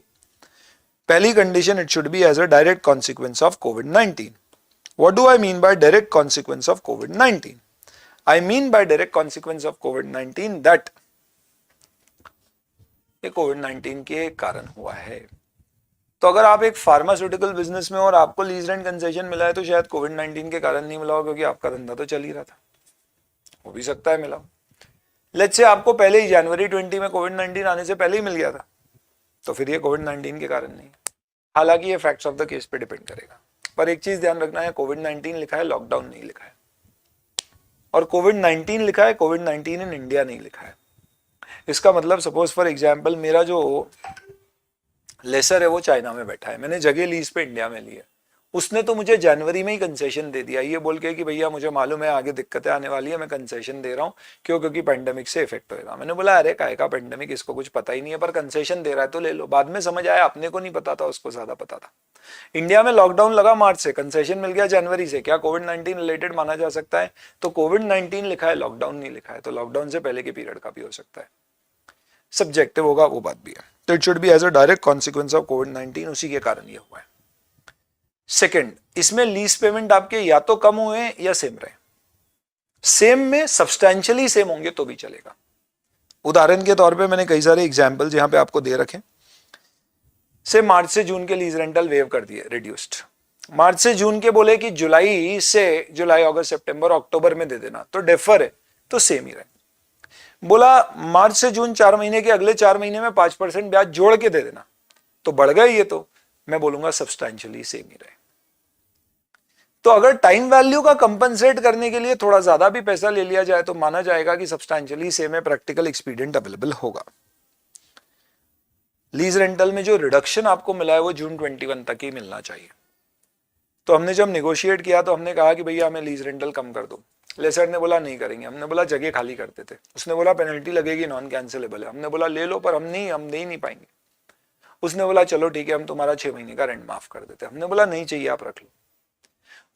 पहली condition, it should be as a direct consequence of covid. What do I mean by direct consequence of covid? I mean by direct consequence of COVID-19 that ये COVID-19 के कारण हुआ है। तो अगर आप एक फार्मास्यूटिकल बिजनेस में और आपको लीज रेंट कंसेशन मिला है तो शायद COVID-19 के कारण नहीं मिला हो, क्योंकि आपका धंधा तो चल ही रहा था, हो भी सकता है मिला हो। लेट्स से आपको पहले ही जनवरी 20 में COVID-19 आने से पहले ही मिल गया था, तो फिर ये COVID-19 के कारण नहीं। हालांकि ये फैक्ट्स ऑफ द केस पे डिपेंड करेगा, पर एक चीज ध्यान रखना है, COVID-19 लिखा है, लॉकडाउन नहीं लिखा है, और कोविड-19 लिखा है, कोविड-19 इन इंडिया नहीं लिखा है। इसका मतलब सपोज फॉर एग्जांपल मेरा जो लेसर है वो चाइना में बैठा है, मैंने जगह लीज पे इंडिया में ली है, उसने तो मुझे जनवरी में ही कंसेशन दे दिया ये बोल के कि भैया मुझे मालूम है आगे दिक्कतें आने वाली है, मैं कंसेशन दे रहा हूँ, क्यों, क्योंकि पेंडेमिक से इफेक्ट होगा। मैंने बोला अरे काहे का पेंडेमिक, इसको कुछ पता ही नहीं है, पर कंसेशन दे रहा है तो ले लो। बाद में समझ आया अपने को नहीं पता था, उसको ज्यादा पता था। इंडिया में लॉकडाउन लगा मार्च से, कंसेशन मिल गया जनवरी से, क्या कोविड-19 रिलेटेड माना जा सकता है? तो कोविड-19 लिखा है, लॉकडाउन नहीं लिखा है, तो लॉकडाउन से पहले के पीरियड का भी हो सकता है, सब्जेक्टिव होगा, वो बात भी है। तो it should be as a direct consequence of कोविड-19, उसी के कारण ये हुआ है। सेकेंड, इसमें लीज पेमेंट आपके या तो कम हुए या सेम रहे। सेम में सब्सटैंशियली सेम होंगे तो भी चलेगा। उदाहरण के तौर पे मैंने कई सारे एग्जांपल्स यहां पे आपको दे रखे। से मार्च से जून के लीज रेंटल वेव कर दिए, रिड्यूस्ड। मार्च से जून के बोले कि जुलाई से जुलाई, अगस्त, सितंबर, अक्टूबर में दे देना, तो डेफर है तो सेम ही रहे। बोला मार्च से जून 4 महीने के अगले 4 महीने में 5% ब्याज जोड़ के दे देना, तो बढ़ गए ये, तो मैं बोलूंगा सब्सटैंशियली सेम ही रहे। तो अगर टाइम वैल्यू का कंपनसेट करने के लिए थोड़ा ज्यादा भी पैसा ले लिया जाए तो माना जाएगा कि सब्सटैंशियली सेम है, प्रैक्टिकल एक्सपीडिएंट अवेलेबल होगा। लीज रेंटल में जो रिडक्शन आपको मिला है वो जून 21 तक ही मिलना चाहिए। तो हमने जब निगोशिएट किया तो हमने कहा कि भैया हमें लीज रेंटल कम कर दो। लेसर ने बोला नहीं करेंगे, हमने बोला जगह खाली करते थे, उसने बोला पेनल्टी लगेगी, नॉन कैंसिलेबल है, हमने बोला ले लो, पर हम दे ही नहीं पाएंगे। उसने बोला चलो ठीक है हम तुम्हारा 6 महीने का रेंट माफ कर देते हैं। हमने बोला नहीं चाहिए आप रख लो।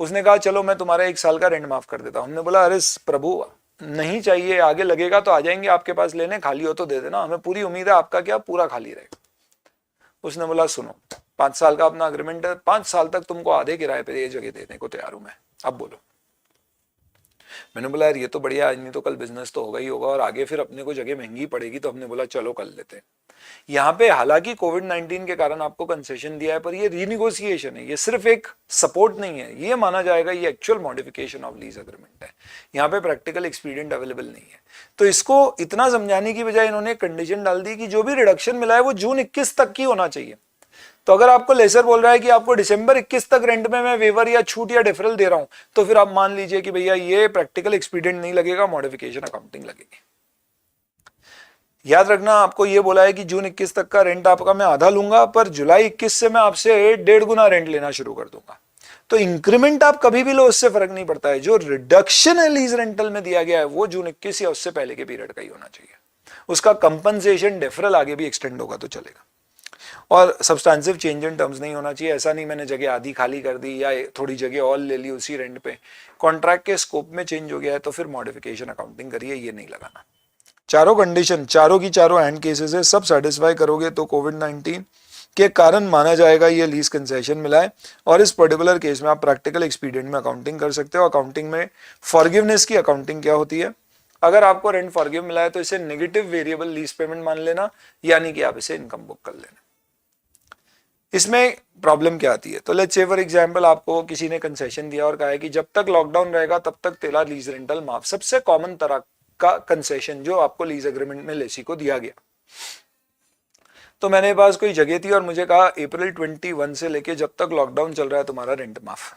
उसने कहा चलो मैं तुम्हारा 1 साल का रेंट माफ कर देता हूँ। हमने बोला अरे प्रभु नहीं चाहिए, आगे लगेगा तो आ जाएंगे आपके पास लेने, खाली हो तो दे देना, हमें पूरी उम्मीद है आपका क्या पूरा खाली रहेगा। उसने बोला सुनो 5 साल का अपना अग्रीमेंट है, 5 साल तक तुमको आधे किराए पे ये जगह देने को तैयार हूं मैं, अब बोलो। मैंने बोला यार ये तो बढ़िया, आज नहीं तो कल बिजनेस तो होगा ही होगा और आगे फिर अपने को जगह महंगी पड़ेगी, तो हमने बोला चलो कर लेते हैं। यहाँ पे हालांकि कोविड-19 के कारण आपको कंसेशन दिया है, पर ये रीनिगोशिएशन है, ये सिर्फ एक सपोर्ट नहीं है, ये माना जाएगा ये actual modification of lease agreement है। यहाँ पे प्रैक्टिकल एक्सपीरियंस अवेलेबल नहीं है। तो इसको इतना समझाने की बजाय इन्होंने कंडीशन डाल दी कि जो भी रिडक्शन मिला है वो जून 21 तक की होना चाहिए। तो अगर आपको लेसर बोल रहा है कि आपको दिसंबर 21 तक रेंट में मैं वेवर या छूट या डिफरल दे रहा हूं, तो फिर आप मान लीजिए कि भैया ये प्रैक्टिकल एक्सपीडिएंट नहीं लगेगा, मॉडिफिकेशन अकाउंटिंग लगेगी। याद रखना आपको ये बोला है कि जून 21 तक का रेंट आपका मैं आधा लूंगा, पर जुलाई 21 से मैं आपसे 1.5 गुना रेंट लेना शुरू कर दूंगा। तो इंक्रीमेंट आप कभी भी लो, उससे फर्क नहीं पड़ता है। जो रिडक्शन है लीज रेंटल में दिया गया है वो जून 21 या उससे पहले के पीरियड का ही होना चाहिए। उसका कंपनसेशन डिफरल आगे भी एक्सटेंड होगा तो चलेगा, और सब्सटेंसिव चेंज इन टर्म्स नहीं होना चाहिए। ऐसा नहीं मैंने जगह आधी खाली कर दी या थोड़ी जगह और ले ली उसी रेंट पे, कॉन्ट्रैक्ट के स्कोप में चेंज हो गया है तो फिर मॉडिफिकेशन अकाउंटिंग करिए, ये नहीं लगाना। चारों कंडीशन, चारों की चारों एंड केसेस है, सब सेटिस्फाई करोगे तो कोविड-19 के कारण माना जाएगा ये लीज कंसेशन मिला है। और इस पर्टिकुलर केस में आप प्रैक्टिकल एक्सपीडिएंट में अकाउंटिंग कर सकते हो। अकाउंटिंग में फॉरगिवनेस की अकाउंटिंग क्या होती है, अगर आपको रेंट फॉरगिव मिला है तो इसे नेगेटिव वेरिएबल लीज पेमेंट मान लेना, यानी कि आप इसे इनकम बुक कर लेना। इसमें प्रॉब्लम क्या आती है, तो लेट्स से फॉर एग्जांपल आपको किसी ने कंसेशन दिया और कहा है कि जब तक लॉकडाउन रहेगा तब तक तेरा लीज रेंटल माफ, सबसे कॉमन तरह का कंसेशन जो आपको लीज एग्रीमेंट में लेसी को दिया गया। तो मेरे पास कोई जगह थी और मुझे कहा अप्रैल 21 से लेके जब तक लॉकडाउन चल रहा है तुम्हारा रेंट माफ,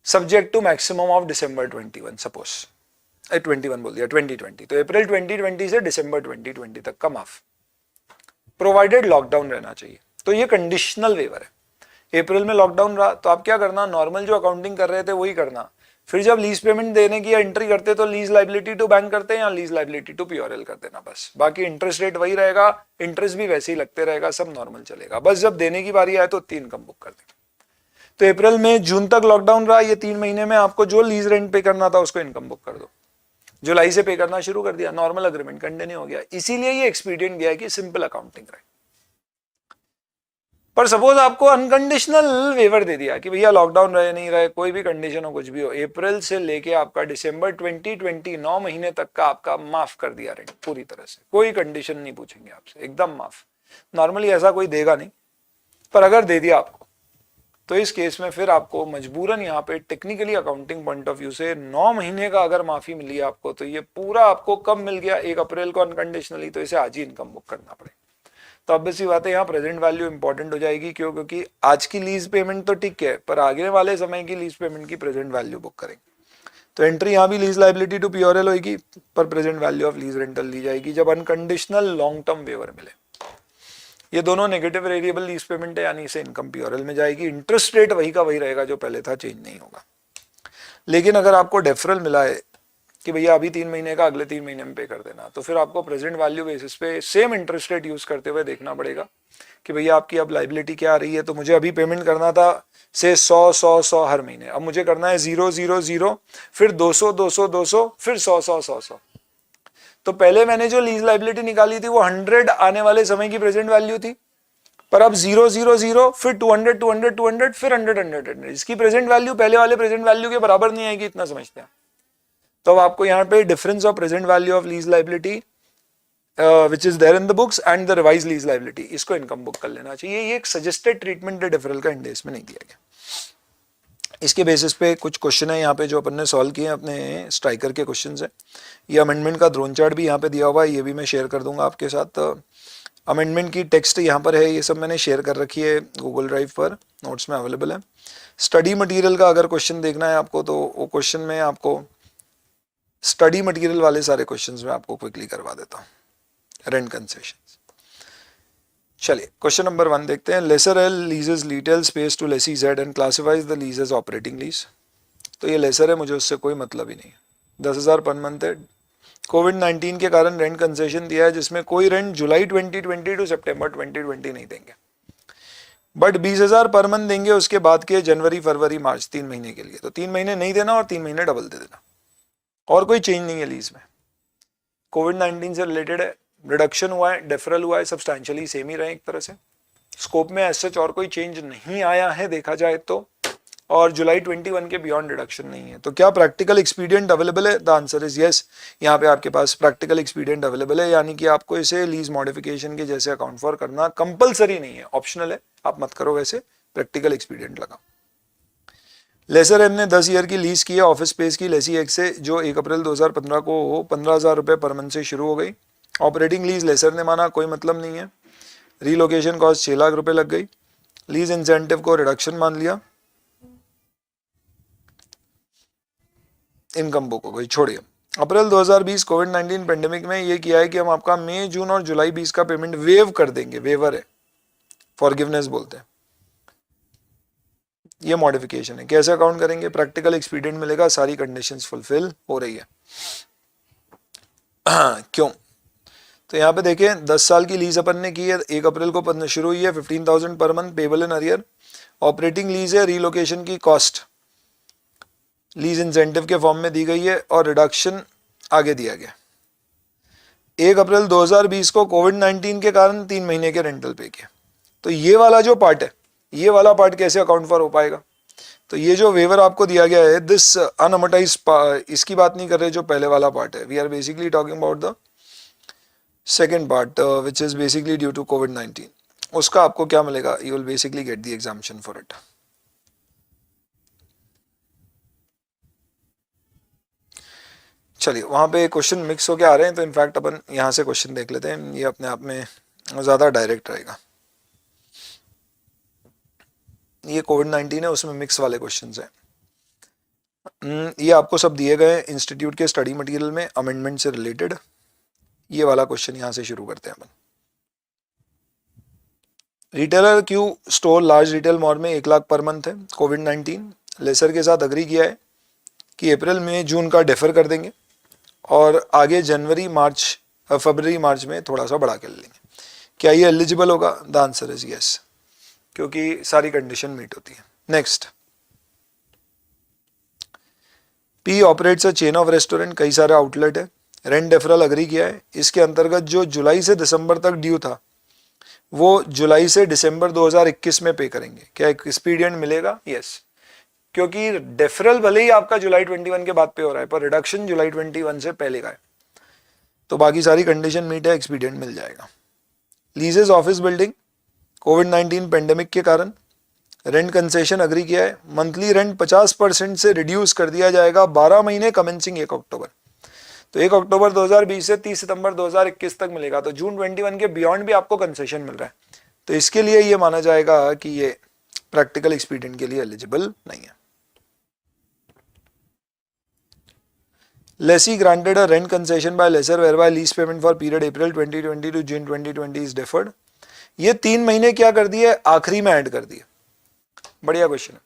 subject to maximum of December 21, suppose 21 बोल दिया 2020, तो अप्रैल 2020 से दिसंबर 2020 तक का माफ, प्रोवाइडेड लॉकडाउन रहना चाहिए। तो ये कंडीशनल वेवर है। अप्रैल में लॉकडाउन रहा तो आप क्या करना, नॉर्मल जो अकाउंटिंग कर रहे थे वही करना। फिर जब लीज पेमेंट देने की एंट्री करते तो लीज लाइबिलिटी टू बैंक करते हैं या लीज लाइबिलिटी टू पीओएल कर देना बस, बाकी इंटरेस्ट रेट वही रहेगा, इंटरेस्ट भी वैसे ही लगते रहेगा, सब नॉर्मल चलेगा। बस जब देने की बारी आए तो 3 इनकम बुक कर देना। तो अप्रैल में जून तक लॉकडाउन रहा, ये 3 महीने में आपको जो लीज रेंट पे करना था उसको इनकम बुक कर दो। जुलाई से पे करना शुरू कर दिया, नॉर्मल अग्रीमेंट कंटिन्यू हो गया। इसीलिए ये एक्सपीडिएंट गया है कि सिंपल अकाउंटिंग रहे। पर सपोज आपको अनकंडीशनल वेवर दे दिया कि भैया लॉकडाउन रहे नहीं रहे, कोई भी कंडीशन हो कुछ भी हो, अप्रैल से लेके आपका दिसंबर 2020 9 महीने तक का आपका माफ कर दिया रेंट पूरी तरह से, कोई कंडीशन नहीं पूछेंगे आपसे, एकदम माफ। नॉर्मली ऐसा कोई देगा नहीं, पर अगर दे दिया आपको तो इस केस में फिर आपको मजबूरन यहाँ पे technically accounting point of view से 9 महीने का अगर माफी मिली आपको तो ये पूरा आपको कब मिल गया, 1 अप्रैल को अनकंडीशनली, तो इसे आज ही इनकम बुक करना पड़ेगा। तो ऑब्वियस सी बात है यहाँ प्रेजेंट वैल्यू इंपॉर्टेंट हो जाएगी, क्यों, क्योंकि आज की लीज पेमेंट तो ठीक है, पर आगे वाले समय की लीज पेमेंट की प्रेजेंट वैल्यू बुक करेंगे। तो एंट्री यहाँ भी लीज लाइबिलिटी टू पीओएल होगी, पर present value of lease rental ली जाएगी जब अनकंडीशनल लॉन्ग टर्म वेवर मिले। ये दोनों नेगेटिव वेरिएबल लीज पेमेंट है, यानी इसे इनकम पीओएल में जाएगी। इंटरेस्ट रेट वही का वही रहेगा जो पहले था, चेंज नहीं होगा। लेकिन अगर आपको डेफरल मिला है कि भैया अभी 3 महीने का अगले 3 महीने में पे कर देना, तो फिर आपको प्रेजेंट वैल्यू बेसिस पे सेम इंटरेस्ट रेट यूज करते हुए देखना पड़ेगा कि भैया आपकी अब लाइबिलिटी क्या आ रही है। तो मुझे अभी पेमेंट करना था से 100 हर महीने, अब मुझे करना है 0 फिर 200 फिर 100। तो पहले मैंने जो लीज लाइबिलिटी निकाली थी वो 100 आने वाले समय की प्रेजेंट वैल्यू थी, पर अब 0 फिर 200 फिर 100। इसकी प्रेजेंट वैल्यू पहले वाले प्रेजेंट वैल्यू के बराबर नहीं आएगी, इतना समझते हैं। तो अब आपको यहाँ पे difference of present value of lease liability which is there in the books and the revise lease liability, इसको इनकम बुक कर लेना चाहिए। ये एक सजेस्टेड ट्रीटमेंट है डिफरल का, इंडेक्स में नहीं दिया गया। इसके बेसिस पे कुछ क्वेश्चन है यहाँ पे जो अपन ने सॉल्व किए हैं, अपने स्ट्राइकर के क्वेश्चन है। ये अमेंडमेंट का ड्रोन चार्ट भी यहाँ पे दिया हुआ है, ये भी मैं शेयर कर दूंगा आपके साथ। अमेंडमेंट की टेक्स्ट यहाँ पर है, ये सब मैंने शेयर कर रखी है गूगल ड्राइव पर, नोट्स में अवेलेबल है। स्टडी मटीरियल का अगर क्वेश्चन देखना है आपको तो वो क्वेश्चन में आपको स्टडी मटेरियल वाले सारे क्वेश्चंस में आपको क्विकली करवा देता हूँ, रेंट कंसेशंस। चलिए क्वेश्चन नंबर 1 देखते हैं। Lessor L leases little space to lessee Z and classifies the lease as operating lease. तो ये लेसर है, मुझे उससे कोई मतलब ही नहीं है। 10,000 पर मंथ है, कोविड-19 के कारण रेंट कंसेशन दिया है जिसमें कोई रेंट जुलाई 2020 टू सितंबर 2020 नहीं देंगे, बट 20,000 पर मंथ देंगे उसके बाद के जनवरी फरवरी मार्च 3 महीने के लिए। तो 3 महीने नहीं देना और 3 महीने डबल दे देना, और कोई चेंज नहीं है लीज में। कोविड-19 से रिलेटेड है, रिडक्शन हुआ है, डेफरल हुआ है, सब्सटैंशियली सेम ही रहे एक तरह से। स्कोप में ऐसे और कोई चेंज नहीं आया है देखा जाए तो, और जुलाई 21 के बियॉन्ड रिडक्शन नहीं है। तो क्या प्रैक्टिकल एक्सपीडियंट अवेलेबल है? The answer is yes. यहाँ पे आपके पास प्रैक्टिकल एक्सपीडियंट अवेलेबल है, यानी कि आपको इसे लीज मॉडिफिकेशन के जैसे अकाउंट फॉर करना कंपलसरी नहीं है, ऑप्शनल है, आप मत करो, वैसे प्रैक्टिकल एक्सपीडियंट लगा। लेसर एम ने 10 ईयर की लीज की है ऑफिस स्पेस की लेसी एक्स से, जो 1 अप्रैल 2015 को 15,000 रुपये पर मंथ से शुरू हो गई। ऑपरेटिंग लीज लेसर ने माना, कोई मतलब नहीं है। रीलोकेशन कॉस्ट 6 लाख रुपए लग गई। लीज इंसेंटिव को रिडक्शन मान लिया, इनकम बुक हो गई, छोड़िए। अप्रैल 2020 कोविड-19 पेंडेमिक में ये किया है कि हम आपका मई जून और जुलाई 20 का पेमेंट वेव कर देंगे, वेवर है, फॉरगिवनेस बोलते हैं। ये मॉडिफिकेशन है। कैसे अकाउंट करेंगे? प्रैक्टिकल एक्सपीडियंट मिलेगा, सारी कंडीशंस फुलफिल हो रही है। क्यों? तो यहाँ पे देखें 10 साल की लीज अपन ने की है, 1 अप्रैल को शुरू हुई है, 15,000 per month payable in arrear. Operating lease है, रीलोकेशन की कॉस्ट लीज इंसेंटिव के फॉर्म में दी गई है और रिडक्शन आगे दिया गया। 1 अप्रैल 2020 को कोविड-19 के कारण 3 महीने के रेंटल पे किए। तो ये वाला जो पार्ट है, ये वाला पार्ट कैसे अकाउंट फॉर हो पाएगा? तो ये जो वेवर आपको दिया गया है, दिस अनअमोर्टाइज, इसकी बात नहीं कर रहे जो पहले वाला पार्ट है। We are basically talking about the second part which is basically due to कोविड-19। उसका आपको क्या मिलेगा? You will basically get the examination for it. चलिए, वहाँ पे क्वेश्चन मिक्स होके आ रहे हैं, तो इनफैक्ट अपन यहाँ से क्वेश्चन देख लेते हैं, ये अपने आप में ज़्यादा डायरेक्ट रहेगा। ये कोविड-19 है, उसमें मिक्स वाले क्वेश्चन हैं। ये आपको सब दिए गए इंस्टीट्यूट के स्टडी मटेरियल में अमेंडमेंट से रिलेटेड। ये वाला क्वेश्चन यहाँ से शुरू करते हैं अपन। Retailer Q store large retail mall में 1 लाख पर मंथ है। कोविड-19 लेसर के साथ अग्री किया है कि अप्रैल मई जून का डेफर कर देंगे और आगे जनवरी मार्च फरवरी मार्च में थोड़ा सा बढ़ा के ले लेंगे। क्या ये एलिजिबल होगा? द आंसर इज यस, क्योंकि सारी कंडीशन मीट होती है। Next, P operates a chain of restaurant, कई सारे आउटलेट है। रेंट डेफरल अग्री किया है। इसके अंतर्गत जो जुलाई से दिसंबर तक ड्यू था वो जुलाई से दिसंबर 2021 में पे करेंगे। क्या एक्सपीडियंट मिलेगा? यस, क्योंकि डेफरल भले ही आपका जुलाई 21 के बाद पे हो रहा है, पर रिडक्शन जुलाई 21 से पहले का है, तो बाकी सारी कंडीशन मीट है, एक्सपीडियंट मिल जाएगा। लीजेस ऑफिस बिल्डिंग, कोविड-19 पेंडेमिक के कारण रेंट कंसेशन अग्री किया है। मंथली रेंट 50% से रिड्यूस कर दिया जाएगा 12 महीने कमेंसिंग 1 अक्टूबर। तो 1 अक्टूबर 2020 से 30 सितंबर 2021 तक मिलेगा। तो जून 21 के बियॉन्ड भी आपको कंसेशन मिल रहा है, तो इसके लिए ये माना जाएगा कि ये प्रैक्टिकल एक्सपीडियंट के लिए एलिजिबल नहीं है। Lessee granted a rent concession by lessor whereby lease payment for period April 2020 to June 2020 is deferred। ये 3 महीने क्या कर दिए? आखिरी में ऐड कर दिए। बढ़िया क्वेश्चन है।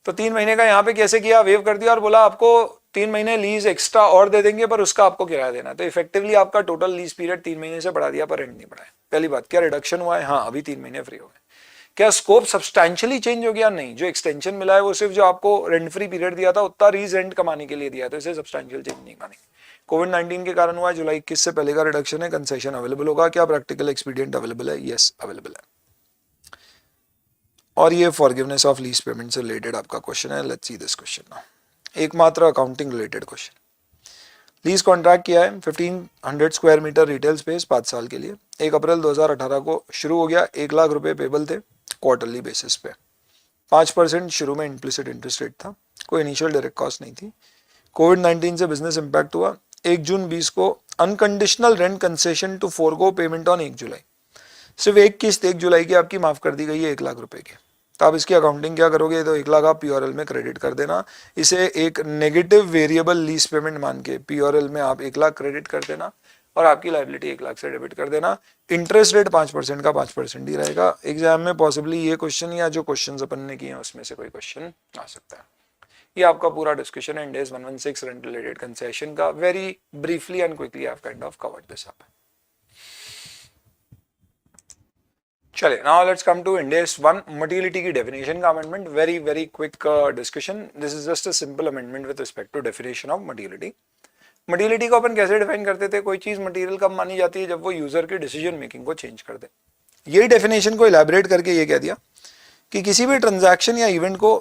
तो 3 महीने का यहाँ पे कैसे किया? वेव कर दिया और बोला आपको 3 महीने लीज एक्स्ट्रा और दे देंगे, पर उसका आपको किराया देना। तो इफेक्टिवली आपका टोटल लीज पीरियड 3 महीने से बढ़ा दिया, पर रेंट नहीं बढ़ाया। पहली बात, क्या रिडक्शन हुआ है? हाँ, अभी 3 महीने फ्री हो गए। क्या स्कोप सब्सटैंशियली चेंज हो गया? नहीं, जो एक्सटेंशन मिला है वो सिर्फ जो आपको रेंट फ्री पीरियड दिया था उतना रीज रेंट कमाने के लिए दिया, तो इसे सब्सटैंशियल चेंज नहीं मानेंगे। कोविड-19 के कारण हुआ, जुलाई 21 से पहले का रिडक्शन है, कंसेशन अवेलेबल होगा। क्या प्रैक्टिकल एक्सपीडियंट अवेलेबल है? यस, अवेलेबल है। और ये फॉरगिवनेस ऑफ लीज पेमेंट से रिलेटेड आपका क्वेश्चन है। Let's see this question now. एकमात्र accounting related question. Lease contract किया है 1500 स्क्वायर मीटर रिटेल स्पेस 5 साल के लिए। 1 अप्रैल 2018 को शुरू हो गया। 1 लाख रुपए पेबल थे क्वार्टरली बेसिस पे। 5% शुरू में इम्प्लिसिट इंटरेस्ट रेट था, कोई इनिशियल डायरेक्ट कॉस्ट नहीं थी। कोविड-19 से बिजनेस इंपैक्ट हुआ। 1 जून 20 को unconditional rent concession to forgo payment on 1 July. सिर्फ एक किस्त 1 जुलाई की आपकी माफ कर दी गई है 1 लाख रुपए की। तो आप इसकी अकाउंटिंग क्या करोगे? तो 1 लाख आप पीओआरएल में क्रेडिट कर देना। इसे एक नेगेटिव वेरिएबल लीज पेमेंट मान के पीओआरएल में आप 1 लाख क्रेडिट कर देना और आपकी लायबिलिटी 1 लाख से डेबिट कर देना। इंटरेस्ट रेट 5% का 5% ही रहेगा। एग्जाम में पॉसिबली ये क्वेश्चन या जो क्वेश्चन अपन ने किए हैं उसमें से कोई क्वेश्चन आ सकता है। ये आपका पूरा डिस्कशन है इंडेस 116 रेंट रिलेटेड कंसेशन का. Very briefly and quickly I have kind of covered this up. चलिए, now let's come to Ind AS 1 materiality की डेफिनेशन का amendment. Very very quick discussion. This is just a simple amendment with respect to definition of materiality. Materiality को अपन कैसे define करते थे? कोई चीज मटीरियल कब मानी जाती है? जब वो यूजर की डिसीजन मेकिंग को चेंज कर दे. यही डेफिनेशन को इलैबोरेट करके ये कह दिया कि किसी भी ट्रांजैक्शन या इवेंट को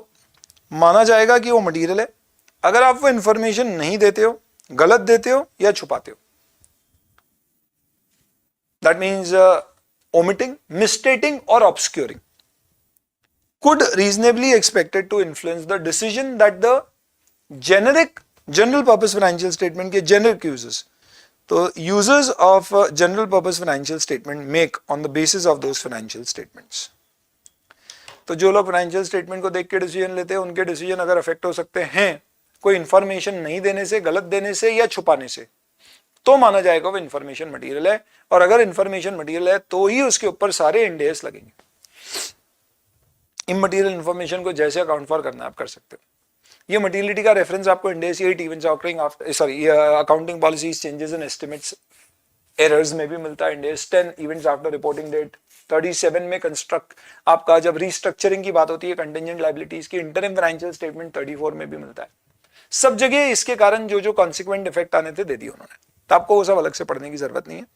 माना जाएगा कि वो मटीरियल है अगर आप वो इंफॉर्मेशन नहीं देते हो, गलत देते हो या छुपाते हो. That means omitting, misstating or obscuring could reasonably expected to influence the decision that the general purpose financial statement के generic users, तो users of general purpose financial statement make on the basis of those financial statements. तो जो लोग financial statement को देख के decision लेते हैं उनके डिसीजन अगर अफेक्ट हो सकते हैं कोई इंफॉर्मेशन नहीं देने से, गलत देने से या छुपाने से, तो माना जाएगा वो इंफॉर्मेशन मटेरियल है. और अगर इंफॉर्मेशन मटेरियल है तो ही उसके ऊपर सारे इंडेस लगेंगे. इमटेरियल इंफॉर्मेशन को जैसे अकाउंट फॉर करना आप कर सकते हो. ये मटेरियलिटी का रेफरेंस आपको इंडेस 8 events occurring after accounting policies changes in estimates errors में भी मिलता है. इंडेस 10 इवेंट्स आफ्टर रिपोर्टिंग डेट. 37 में कंस्ट्रक्ट आपका जब रीस्ट्रक्चरिंग की बात होती है कंटिंजेंट लायबिलिटीज की. इंटरिम फाइनेंशियल स्टेटमेंट 34 में भी मिलता है. सब जगह इसके कारण जो जो कॉन्सिक्वेंट इफेक्ट आने थे दे दिए उन्होंने, तो आपको वो सब अलग से पढ़ने की जरूरत नहीं है.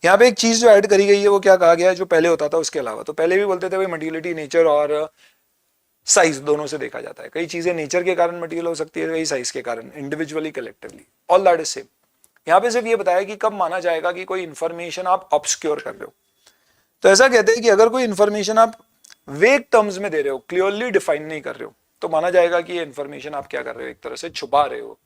यहाँ पे एक चीज जो ऐड करी गई है वो क्या कहा गया है जो पहले होता था उसके अलावा. तो पहले भी बोलते थे भाई मटेरियलिटी नेचर और साइज दोनों से देखा जाता है. कई चीजें नेचर के कारण मटेरियल हो सकती है, कई साइज के कारण, individually collectively, all that is same. यहाँ पे सिर्फ ये बताया कि कब माना जाएगा कि कोई इंफॉर्मेशन आप ऑब्सक्योर कर रहे हो. तो ऐसा कहते हैं कि अगर कोई इंफॉर्मेशन आप वेग टर्म्स में दे रहे हो, क्लियरली डिफाइन नहीं कर रहे हो, तो माना जाएगा कि ये इंफॉर्मेशन आप क्या कर रहे हो, एक तरह से छुपा रहे हो,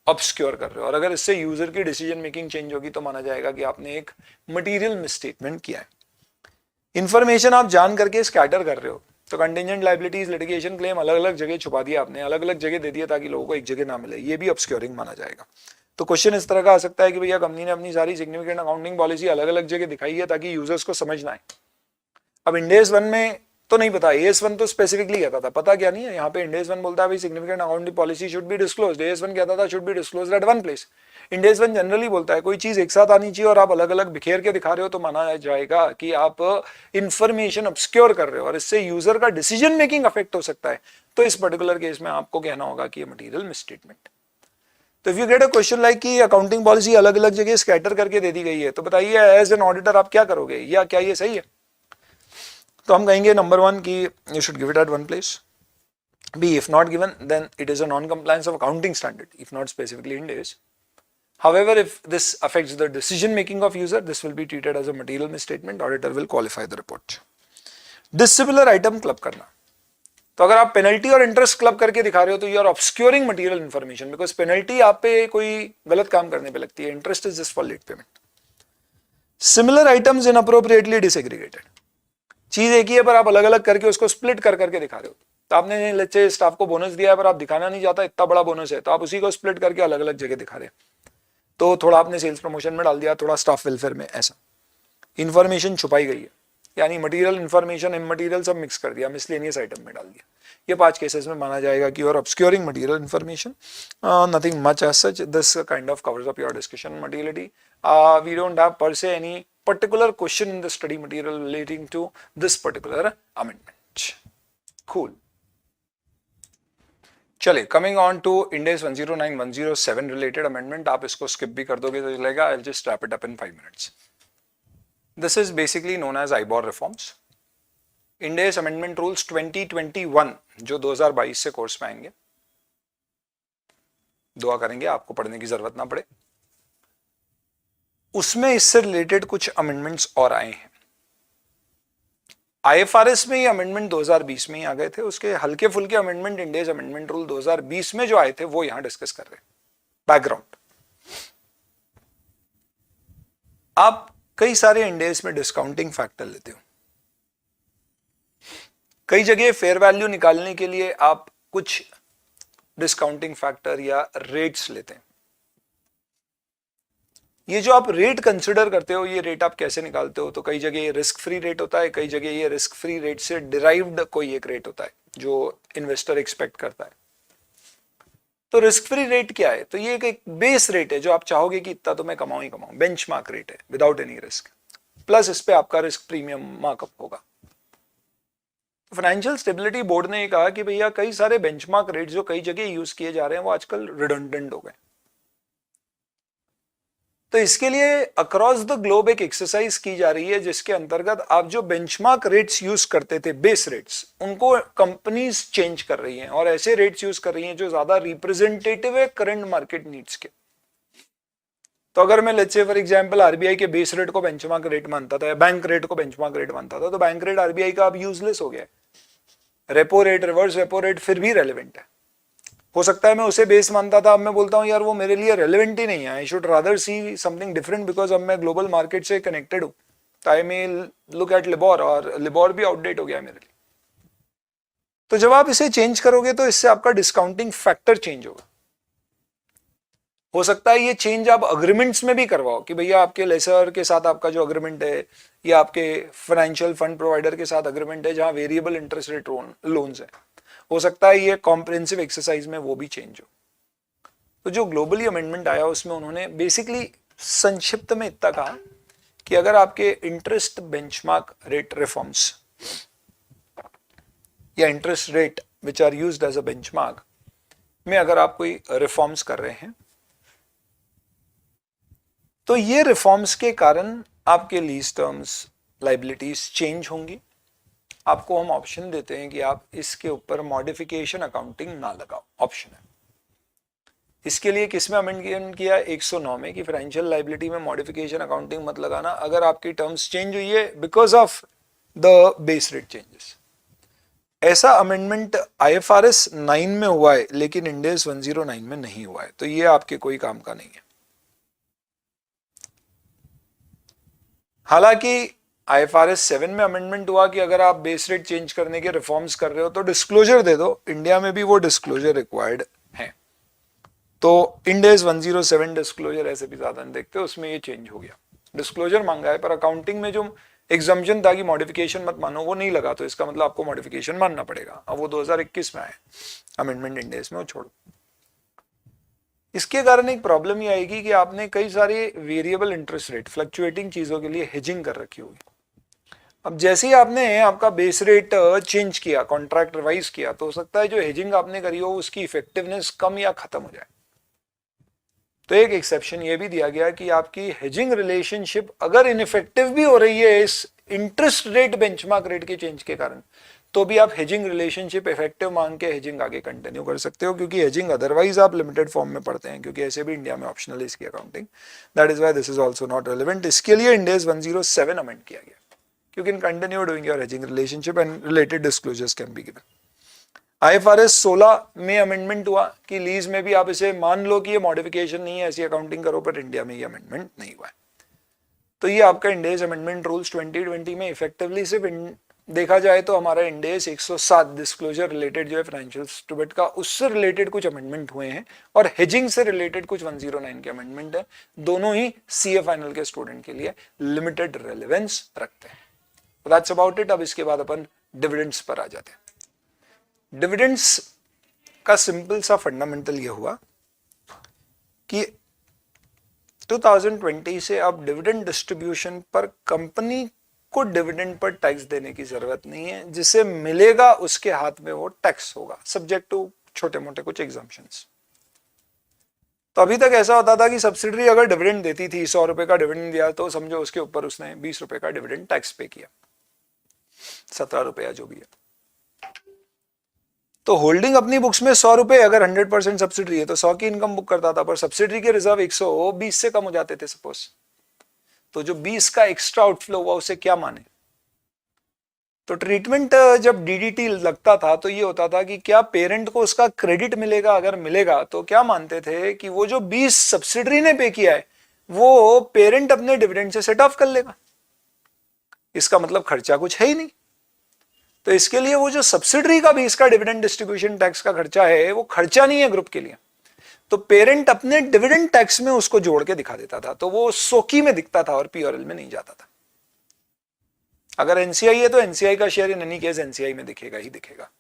ऑब्सक्योर कर रहे हो. और अगर इससे यूजर की डिसीजन मेकिंग चेंज होगी तो माना जाएगा कि आपने एक मटेरियल मिसस्टेटमेंट किया है. इंफॉर्मेशन आप जान करके स्कैटर कर रहे हो, तो कंटिंजेंट लायबिलिटीज, लिटिगेशन क्लेम अलग अलग जगह छुपा दिया आपने, अलग अलग जगह दे दिया ताकि लोगों को एक जगह ना मिले, ये भी ऑब्सक्योरिंग माना जाएगा. तो क्वेश्चन इस तरह का आ सकता है कि भैया कंपनी ने अपनी सारी सिग्निफिकेंट अकाउंटिंग पॉलिसी अलग अलग जगह दिखाई है ताकि यूजर्स को समझना है. अब इंडेस 1 में तो नहीं पता, एएस 1 तो स्पेसिफिकली कहता था, पता क्या नहीं है. यहाँ पे इंडेस 1 बोलता है भाई significant accounting policy should be disclosed. AS 1 कहता था should be disclosed at one place. Ind AS 1 generally बोलता है कोई चीज एक साथ आनी चाहिए और आप अलग अलग बिखेर के दिखा रहे हो तो माना जाएगा कि आप इंफॉर्मेशन ऑब्सक्योर कर रहे हो और इससे यूजर का डिसीजन मेकिंग अफेक्ट हो सकता है. तो इस पर्टिकुलर केस में आपको कहना होगा कि ये मटेरियल मिसस्टेटमेंट. तो if you get a question like कि अकाउंटिंग पॉलिसी अलग अलग जगह स्कैटर करके दे दी गई है, तो बताइए एज एन ऑडिटर आप क्या करोगे, या क्या ये सही है? तो हम कहेंगे नंबर 1 कि you should give it at one place. B, if not given then it is a non compliance of accounting standard if not specifically in days. However, if this affects the decision making of user, this will be treated as a material misstatement. Auditor will qualify the report. Dissimilar item club करना. तो अगर आप penalty और interest club करके दिखा रहे हो तो you are obscuring material information, because penalty आप पे कोई गलत काम करने पे लगती है, interest is just for late payment. Similar items inappropriately disaggregated. चीज एक ही है पर आप अलग अलग करके उसको स्प्लिट कर करके दिखा रहे हो. तो आपने लेट्स स्टाफ को बोनस दिया है पर आप दिखाना नहीं चाहता इतना बड़ा बोनस है, तो आप उसी को स्प्लिट करके अलग अलग जगह दिखा रहे हैं. तो थोड़ा आपने सेल्स प्रमोशन में डाल दिया, थोड़ा स्टाफ वेलफेयर में, ऐसा इंफॉर्मेशन छुपाई गई है. यानी मटेरियल, इंफॉर्मेशन, इमटेरियल सब मिक्स कर दिया, मिसलेनियस आइटम में डाल दिया. ये 5 केसेस में माना जाएगा कि you are obscuring material information. Nothing much as such. This kind of covers up your discussion materiality. We don't have per se any particular question in the study material relating to this particular amendment. Cool. चलिए, coming on to Ind AS 109-107 related amendment. आप इसको skip भी कर दोगे तो चलेगा. I'll just wrap it up in 5 minutes. This is basically known as IBOR reforms. Ind AS amendment rules 2021 जो 2022 से कोर्स में आएंगे. दुआ करेंगे आपको पढ़ने की जरूरत ना पड़े. उसमें इससे रिलेटेड कुछ अमेंडमेंट्स और आए हैं. आईएफआरएस में ये अमेंडमेंट 2020 में ही आ गए थे. उसके हल्के फुल्के amendment end S amendment rule 2020 में जो आए थे वो यहां डिस्कस कर रहे हैं. बैकग्राउंड, आप कई सारे इंड एस में डिस्काउंटिंग फैक्टर लेते हो. कई जगह फेयर वैल्यू निकालने के लिए आप कुछ डिस्काउंटिंग फैक्टर या रेट्स लेते हैं. ये जो आप रेट कंसिडर करते हो, ये रेट आप कैसे निकालते हो? तो कई जगह ये रिस्क फ्री रेट होता है, कई जगह ये रिस्क फ्री रेट से डिराइव्ड कोई एक रेट होता है जो इन्वेस्टर एक्सपेक्ट करता है. तो रिस्क फ्री रेट क्या है? तो ये एक बेस रेट है जो आप चाहोगे कि इतना तो मैं कमाऊं ही कमाऊं, बेंचमार्क रेट है विदाउट एनी रिस्क, प्लस इस पे आपका रिस्क प्रीमियम मार्कअप होगा। फाइनेंशियल स्टेबिलिटी बोर्ड ने कहा कि भैया कई सारे बेंचमार्क रेट जो कई जगह यूज किए जा रहे हैं वो आजकल रिडंडेंट हो गए, तो इसके लिए अक्रॉस द ग्लोब एक एक्सरसाइज की जा रही है जिसके अंतर्गत आप जो बेंचमार्क रेट्स यूज करते थे, बेस रेट्स, उनको कंपनीज चेंज कर रही हैं और ऐसे रेट्स यूज कर रही हैं जो ज्यादा रिप्रेजेंटेटिव है करंट मार्केट नीड्स के। तो अगर मैं let's say for example RBI के बेस रेट को बेंचमार्क रेट मानता था या बैंक रेट को बेंचमार्क रेट मानता था, तो बैंक रेट आरबीआई का अब यूजलेस हो गया। Repo rate, reverse repo rate फिर भी रेलेवेंट है। हो सकता है मैं उसे बेस मानता था, अब मैं बोलता हूं यार वो मेरे लिए रेलेवेंट ही नहीं है, I should rather see something different because अब मैं ग्लोबल मार्केट से कनेक्टेड हूं, तो आई मे लुक एट लिबोर, और लिबोर भी आउटडेट हो गया है मेरे लिए। तो जब आप इसे चेंज करोगे तो इससे आपका डिस्काउंटिंग फैक्टर चेंज होगा। हो सकता है ये चेंज आप अग्रीमेंट्स में भी करवाओ कि भैया आपके लेसर के साथ आपका जो अग्रीमेंट है या आपके फाइनेंशियल फंड प्रोवाइडर के साथ अग्रीमेंट है जहां वेरिएबल इंटरेस्ट रेट लोन्स है, हो सकता है ये कॉम्प्रिहेंसिव एक्सरसाइज में वो भी चेंज हो। तो जो ग्लोबली अमेंडमेंट आया उसमें उन्होंने बेसिकली संक्षिप्त में इतना कहा कि अगर आपके इंटरेस्ट बेंचमार्क रेट रिफॉर्म्स या interest rate which are used as a benchmark में अगर आप कोई रिफॉर्म्स कर रहे हैं, तो ये रिफॉर्म्स के कारण आपके लीज टर्म्स, लाइबिलिटीज चेंज होंगी। आपको हम ऑप्शन देते हैं कि आप इसके ऊपर मॉडिफिकेशन अकाउंटिंग ना लगाओ, ऑप्शन है। इसके लिए किसमें अमेंडमेंट किया? 109 में, कि फाइनेंशियल लाइबिलिटी में मॉडिफिकेशन अकाउंटिंग मत लगाना अगर आपकी टर्म्स चेंज हुई है because of the base rate changes. ऐसा अमेंडमेंट आईएफआरएस 9 में हुआ है लेकिन इंड एस 109 में नहीं हुआ है, तो ये आपके कोई काम का नहीं है। हालांकि आईएफआरएस 7 में अमेंडमेंट हुआ कि अगर आप बेस रेट चेंज करने के रिफॉर्म्स कर रहे हो तो डिस्क्लोजर दे दो, इंडिया में भी वो डिस्क्लोजर रिक्वायर्ड है। तो इंड एस 107 डिस्क्लोजर ऐसे भी ज्यादा नहीं देखते, उसमें ये चेंज हो गया, डिस्क्लोजर मांगा है, पर अकाउंटिंग में जो एग्जम्पशन था कि मॉडिफिकेशन मत मानो वो नहीं लगा, तो इसका मतलब आपको मॉडिफिकेशन मानना पड़ेगा। अब वो 2021 में आए अमेंडमेंट इंड एस में, वो छोड़ो। इसके कारण एक प्रॉब्लम ये आएगी कि आपने कई सारे वेरिएबल इंटरेस्ट रेट फ्लक्चुएटिंग चीजों के लिए हेजिंग कर रखी होगी। अब जैसे ही आपने आपका बेस रेट चेंज किया, कॉन्ट्रैक्ट रिवाइज किया, तो हो सकता है जो हेजिंग आपने करी हो उसकी इफेक्टिवनेस कम या खत्म हो जाए। तो एक एक्सेप्शन ये भी दिया गया कि आपकी हेजिंग रिलेशनशिप अगर इनइफेक्टिव भी हो रही है इस इंटरेस्ट रेट बेंचमार्क रेट के चेंज के कारण, तो भी आप हेजिंग रिलेशनशिप इफेक्टिव मान के हेजिंग आगे कंटिन्यू कर सकते हो, क्योंकि हेजिंग अदरवाइज आप लिमिटेड फॉर्म में पढ़ते हैं, क्योंकि ऐसे भी इंडिया में ऑप्शनल है इसकी accounting, that is why this is also not relevant. इसके लिए इंड एस 107 अमेंड किया गया, you can continue doing your hedging relationship and related disclosures can be given. IFRS 16 में अमेंडमेंट हुआ कि लीज में भी आप इसे मान लो कि ये मॉडिफिकेशन नहीं है, ऐसी अकाउंटिंग करो, पर इंडिया में ये अमेंडमेंट नहीं हुआ है। तो ये आपका इंड एस अमेंडमेंट रूल्स 2020 में इफेक्टिवली सिर्फ देखा जाए तो हमारा इंड एस 107 डिस्क्लोजर रिलेटेड जो है फाइनेंशियल स्टेटमेंट का, उससे रिलेटेड कुछ अमेंडमेंट हुए हैं और हेजिंग से रिलेटेड कुछ 109 के अमेंडमेंट है। दोनों ही सीए फाइनल के स्टूडेंट के लिए लिमिटेड रेलेवेंस रखते हैं। That's about it। अब इसके बाद अपन डिविडेंड्स पर आ जाते हैं। डिविडेंड्स का सिंपल सा फंडामेंटल ये हुआ कि 2020 से अब डिविडेंड डिस्ट्रीब्यूशन पर कंपनी को डिविडेंड पर टैक्स देने की जरूरत नहीं है, जिसे मिलेगा उसके हाथ में वो टैक्स होगा, सब्जेक्ट टू छोटे मोटे कुछ एग्जाम्पशंस। तो अभी तक ऐसा होता था कि सब्सिडरी अगर डिविडेंड देती थी, 100 रुपए का डिविडेंड दिया, तो समझो उसके ऊपर उसने 20 रुपए का डिविडेंड टैक्स पे किया, 17 रुपया जो भी है। तो होल्डिंग अपनी बुक्स में 100 रुपए, अगर 100% सब्सिडरी है तो 100 की इनकम बुक करता था, पर सब्सिडरी के रिजर्व 120 से कम हो जाते थे सपोज, तो जो 20 का एक्स्ट्रा आउटफ्लो हुआ उसे क्या माने। तो ट्रीटमेंट जब डीडीटी लगता था तो ये होता था कि क्या पेरेंट को उसका क्रेडिट मिलेगा, अगर मिलेगा तो क्या मानते थे कि वो जो 20 सब्सिडरी ने पे किया है वो पेरेंट अपने डिविडेंड से सेट ऑफ कर लेगा, इसका मतलब खर्चा कुछ है ही नहीं। तो इसके लिए वो जो सब्सिडरी का भी इसका डिविडेंड डिस्ट्रीब्यूशन टैक्स का खर्चा है वो खर्चा नहीं है ग्रुप के लिए, तो पेरेंट अपने डिविडेंड टैक्स में उसको जोड़ के दिखा देता था, तो वो सोकी में दिखता था और पीआरएल में नहीं जाता था। अगर एनसीआई है तो एनसीआई का share in any case NCI में दिखेगा ही दिखेगा।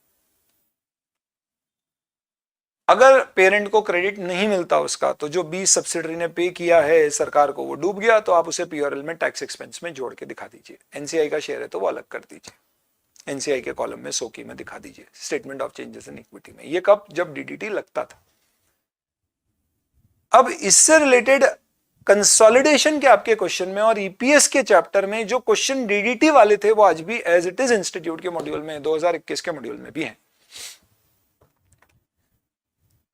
अगर पेरेंट को क्रेडिट नहीं मिलता उसका, तो जो 20 सब्सिडरी ने पे किया है सरकार को वो डूब गया, तो आप उसे पीआरएल में टैक्स एक्सपेंस में जोड़ के दिखा दीजिए। एनसीआई का शेयर है तो वो अलग कर दीजिए, एनसीआई के कॉलम में सोकी में दिखा दीजिए, statement of changes in equity में। ये कब? जब डीडीटी लगता था। अब इससे रिलेटेड कंसोलिडेशन के आपके क्वेश्चन में और ईपीएस के चैप्टर में जो क्वेश्चन डीडीटी वाले थे वो आज भी एज इट इज इंस्टीट्यूट के मॉड्यूल में, 2021 के मॉड्यूल में भी हैं।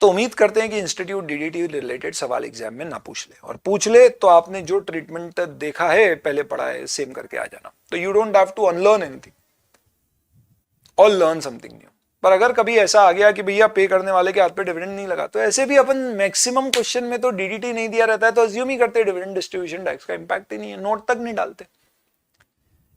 तो उम्मीद करते हैं कि इंस्टीट्यूट डीडीटी रिलेटेड सवाल एग्जाम में ना पूछ ले, और पूछ ले तो आपने जो ट्रीटमेंट देखा है, पहले पढ़ा है, सेम करके आ जाना। तो you don't have to unlearn anything और लर्न समथिंग न्यू। पर अगर कभी ऐसा आ गया कि भैया पे करने वाले के हाथ पे डिविडेंड नहीं लगा, तो ऐसे भी अपन मैक्सिमम क्वेश्चन में तो डीडीटी नहीं दिया रहता है तो अज्यूम ही करते डिविडेंड डिस्ट्रीब्यूशन टैक्स का इंपैक्ट ही नहीं है, नोट तक नहीं डालते।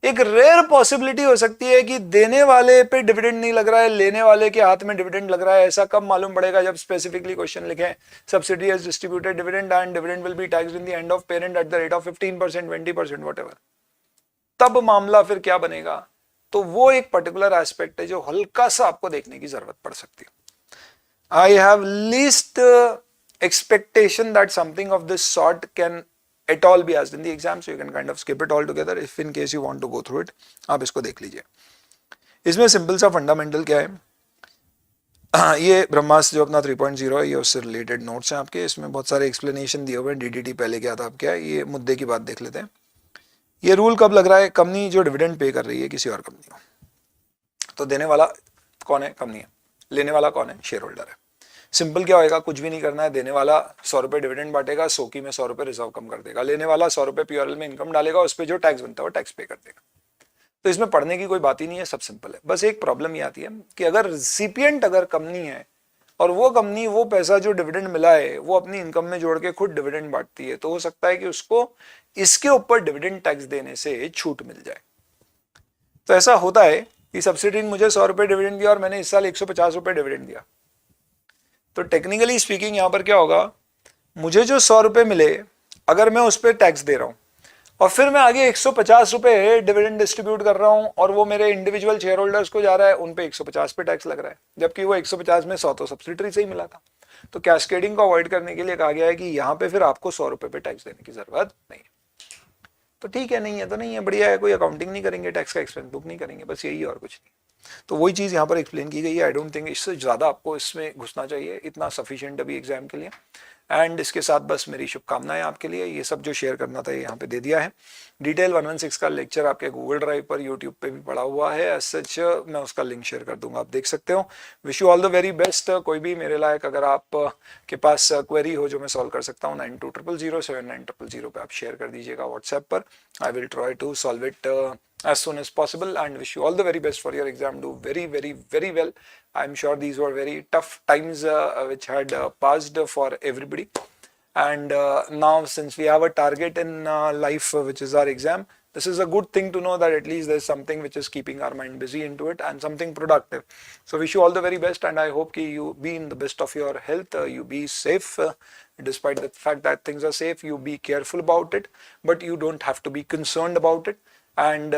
एक रेयर पॉसिबिलिटी हो सकती है कि देने वाले पे डिविडेंड नहीं लग रहा है, लेने वाले के हाथ में डिविडेंड लग रहा है। ऐसा कब मालूम पड़ेगा? जब स्पेसिफिकली क्वेश्चन लिखे subsidy has distributed dividend and dividend will be taxed in the end of parent at the rate of 15%, 20%, whatever. तब मामला फिर क्या बनेगा? तो वो एक पर्टिकुलर एस्पेक्ट है जो हल्का सा आपको देखने की जरूरत पड़ सकती है। I have least expectation that something of this sort can at all be asked in the exam, so you can kind of skip it altogether if in case you want to go through it. आप इसको देख लीजिए। इसमें simple सा fundamental क्या है, ये ब्रह्मास्त्र जो अपना 3.0 है, ये उससे रिलेटेड नोट्स हैं आपके। इसमें बहुत सारे एक्सप्लेनेशन दिए हुए हैं, डीडीटी पहले क्या था अब क्या है। ये मुद्दे की बात देख लेते हैं। ये रूल कब लग रहा है? कंपनी जो डिविडेंड पे कर रही है किसी और कंपनी को, तो देने वाला कौन है? कंपनी है। लेने वाला कौन है? शेयर होल्डर है। सिंपल क्या होएगा? कुछ भी नहीं करना है। देने वाला 100 रुपए डिविडेंड बांटेगा, सोकी में 100 रुपए रिजर्व कम कर देगा। लेने वाला 100 रुपए पीआरएल में इनकम डालेगा, उस पर जो टैक्स बनता है वो टैक्स पे कर देगा। तो इसमें पढ़ने की कोई बात ही नहीं है, सब सिंपल है। बस एक प्रॉब्लम ये आती है कि अगर रिसिपिएंट अगर कंपनी है और वो कंपनी वो पैसा जो डिविडेंड मिला है वो अपनी इनकम में जोड़ के खुद डिविडेंड बांटती है, तो हो सकता है कि उसको इसके ऊपर डिविडेंड टैक्स देने से छूट मिल जाए। तो ऐसा होता है कि सब्सिडी ने मुझे 100 रुपए डिविडेंड दिया और मैंने इस साल 150 रुपए डिविडेंड दिया, तो टेक्निकली स्पीकिंग यहां पर क्या होगा? मुझे जो 100 रुपए मिले, अगर मैं उस पर टैक्स दे रहा हूं और फिर मैं आगे 150 रुपए डिविडेंड डिस्ट्रीब्यूट कर रहा हूं और वो मेरे इंडिविजुअल शेयर होल्डर्स को जा रहा है, उन पे 150 पे टैक्स लग रहा है, जबकि वो 150 में 100 तो सब्सिडरी से ही मिला था। तो कैस्केडिंग को अवॉइड करने के लिए कहा गया है कि यहाँ पे फिर आपको 100 रुपए पे टैक्स देने की जरूरत नहीं है। तो ठीक है, नहीं है तो नहीं है, बढ़िया है, कोई अकाउंटिंग नहीं करेंगे, टैक्स का एक्सपेंस बुक नहीं करेंगे, बस यही और कुछ नहीं। तो वही चीज़ यहाँ पर एक्सप्लेन की गई है। आई डोंट थिंक इससे ज़्यादा आपको इसमें घुसना चाहिए, इतना सफिशिएंट अभी एग्जाम के लिए। एंड इसके साथ बस मेरी शुभकामनाएं आपके लिए। ये सब जो शेयर करना था ये यहाँ पे दे दिया है। डिटेल 116 का लेक्चर आपके गूगल ड्राइव पर, यूट्यूब पे भी पड़ा हुआ है। एज सच मैं उसका लिंक शेयर कर दूंगा, आप देख सकते हो। Wish you all the very best. कोई भी मेरे लायक अगर आप के पास क्वेरी हो जो मैं सॉल्व कर सकता हूँ, 9200079000 पे आप शेयर कर दीजिएगा व्हाट्सएप पर। I will try to solve it as soon as possible and wish you all the very best for your exam. Do very, very, very well. I'm sure these were very tough times which had passed for everybody. And now since we have a target in life which is our exam, this is a good thing to know that at least there's something which is keeping our mind busy into it and something productive. So wish you all the very best and I hope ki you be in the best of your health, you be safe. Despite the fact that things are safe, you be careful about it, but you don't have to be concerned about it. And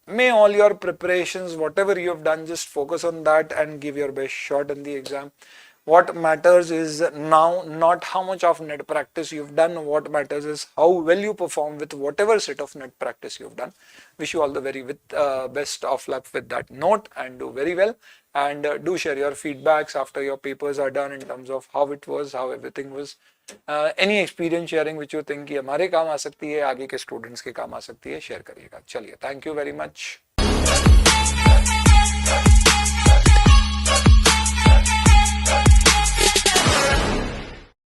may all your preparations, whatever you have done, just focus on that and give your best shot in the exam. What matters is now not how much of net practice you've done. What matters is how well you perform with whatever set of net practice you've done. Wish you all the very best of luck with that note and do very well. And do share your feedbacks after your papers are done in terms of how it was, how everything was. Any experience sharing which you think कि हमारे काम आ सकती है, आगे के students के काम आ सकती है, शेयर करिएगा। चलिए, थैंक यू वेरी मच।